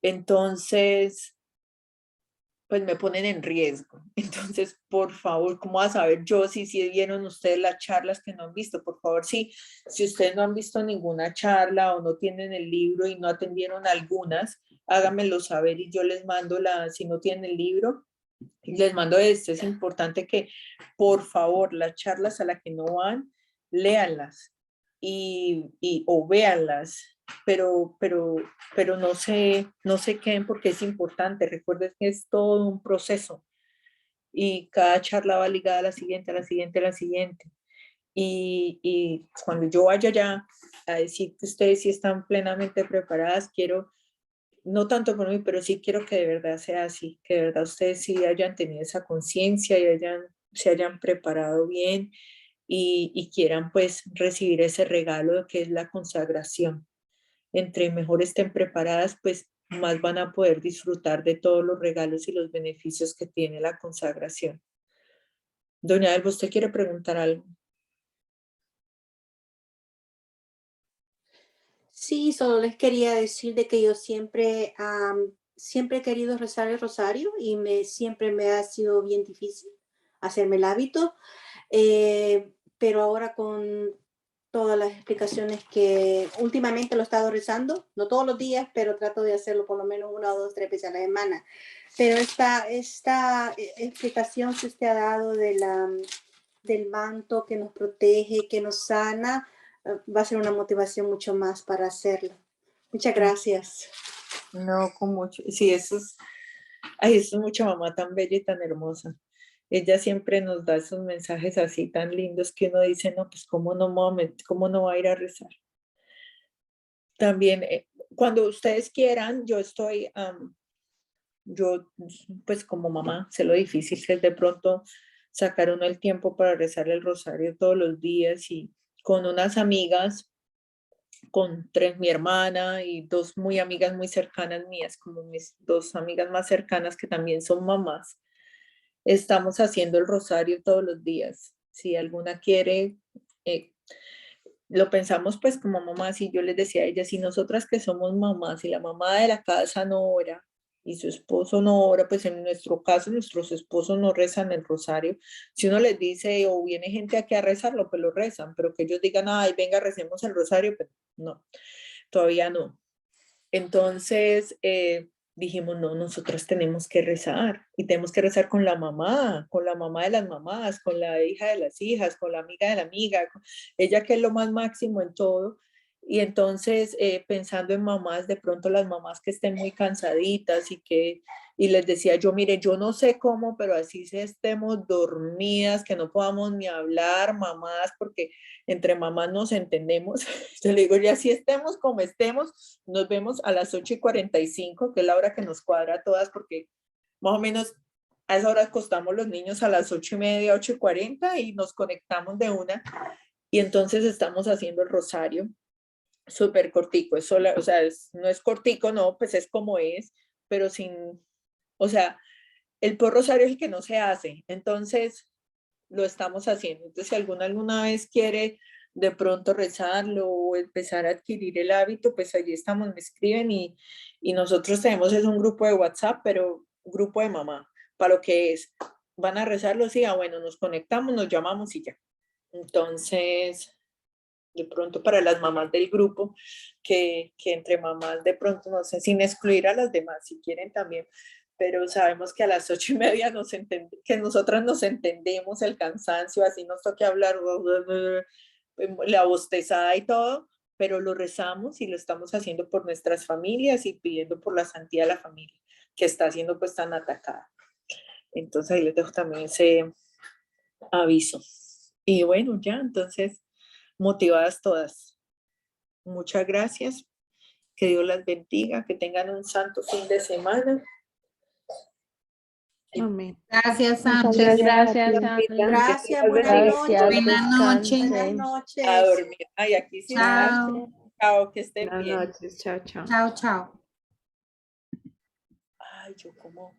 Entonces, pues me ponen en riesgo. Entonces, por favor, ¿cómo vas a saber yo si vieron ustedes las charlas que no han visto? Por favor, si ustedes no han visto ninguna charla o no tienen el libro y no atendieron algunas, háganmelo saber y yo les mando si no tienen el libro, les mando esto. Es importante que, por favor, las charlas a las que no van, léanlas o véanlas, pero no se queden porque es importante. Recuerden que es todo un proceso y cada charla va ligada a la siguiente, a la siguiente, a la siguiente. Y cuando yo vaya ya a decir que ustedes sí están plenamente preparadas, quiero, no tanto por mí, pero sí quiero que de verdad sea así, que de verdad ustedes sí hayan tenido esa conciencia y se hayan preparado bien y quieran pues recibir ese regalo que es la consagración. Entre mejor estén preparadas, pues más van a poder disfrutar de todos los regalos y los beneficios que tiene la consagración. Doña Elba, ¿usted quiere preguntar algo? Sí, solo les quería decir de que yo siempre he querido rezar el rosario y siempre me ha sido bien difícil hacerme el hábito, pero ahora con todas las explicaciones que últimamente lo he estado rezando, no todos los días, pero trato de hacerlo por lo menos 1 o 2, 3 veces a la semana. Pero esta explicación que usted ha dado del manto que nos protege, que nos sana, va a ser una motivación mucho más para hacerlo. Muchas gracias. No, con mucho. Sí, eso es mucha mamá tan bella y tan hermosa. Ella siempre nos da esos mensajes así tan lindos que uno dice, no, pues cómo no va a ir a rezar. También, cuando ustedes quieran, yo pues como mamá, sé lo difícil que es de pronto sacar uno el tiempo para rezar el rosario todos los días y con unas amigas, mi hermana y 2 muy amigas muy cercanas mías, como mis 2 amigas más cercanas que también son mamás, estamos haciendo el rosario todos los días. Si alguna quiere, eh, lo pensamos pues como mamás y yo les decía a ella, si nosotras que somos mamás y la mamá de la casa no ora y su esposo no ora, pues en nuestro caso nuestros esposos no rezan el rosario. Si uno les dice o viene gente aquí a rezarlo, pues lo rezan, pero que ellos digan, ay, venga, recemos el rosario, pues no, todavía no. Entonces dijimos, no, nosotros tenemos que rezar y tenemos que rezar con la mamá de las mamás, con la hija de las hijas, con la amiga de la amiga, ella que es lo más máximo en todo. Y entonces pensando en mamás, de pronto las mamás que estén muy cansaditas y les decía yo, mire, yo no sé cómo, pero así si estemos dormidas, que no podamos ni hablar, mamás, porque entre mamás nos entendemos. Yo le digo, ya si estemos como estemos, nos vemos a las 8:45, que es la hora que nos cuadra a todas, porque más o menos a esa hora acostamos los niños a las 8:30, 8:40 y nos conectamos de una. Y entonces estamos haciendo el rosario súper cortico, o sea, no es cortico, no, pues es como es, pero o sea, el por rosario es el que no se hace, entonces lo estamos haciendo. Entonces, si alguna vez quiere de pronto rezarlo o empezar a adquirir el hábito, pues allí estamos, me escriben y nosotros tenemos es un grupo de WhatsApp, pero un grupo de mamá, para lo que es, van a rezarlo, sí, bueno, nos conectamos, nos llamamos y ya. Entonces, de pronto para las mamás del grupo, que entre mamás de pronto, no sé, sin excluir a las demás, si quieren también, pero sabemos que a las 8:30 que nosotras nos entendemos el cansancio, así nos toque hablar, la bostezada y todo, pero lo rezamos y lo estamos haciendo por nuestras familias y pidiendo por la santidad de la familia, que está siendo pues tan atacada. Entonces ahí les dejo también ese aviso. Y bueno, ya, entonces, motivadas todas. Muchas gracias. Que Dios las bendiga, que tengan un santo fin de semana. Amén. Gracias, Muchas Ángel. gracias. Gracias, a ti. Ángel. Gracias, Nos buenas vemos. noches. Buenas noches. Buenas Descansen. noches. A dormir. Ay, aquí sí está. Chao. Chao, que estén Buenas bien. noches. Chao, chao. Chao, chao. Ay, yo como...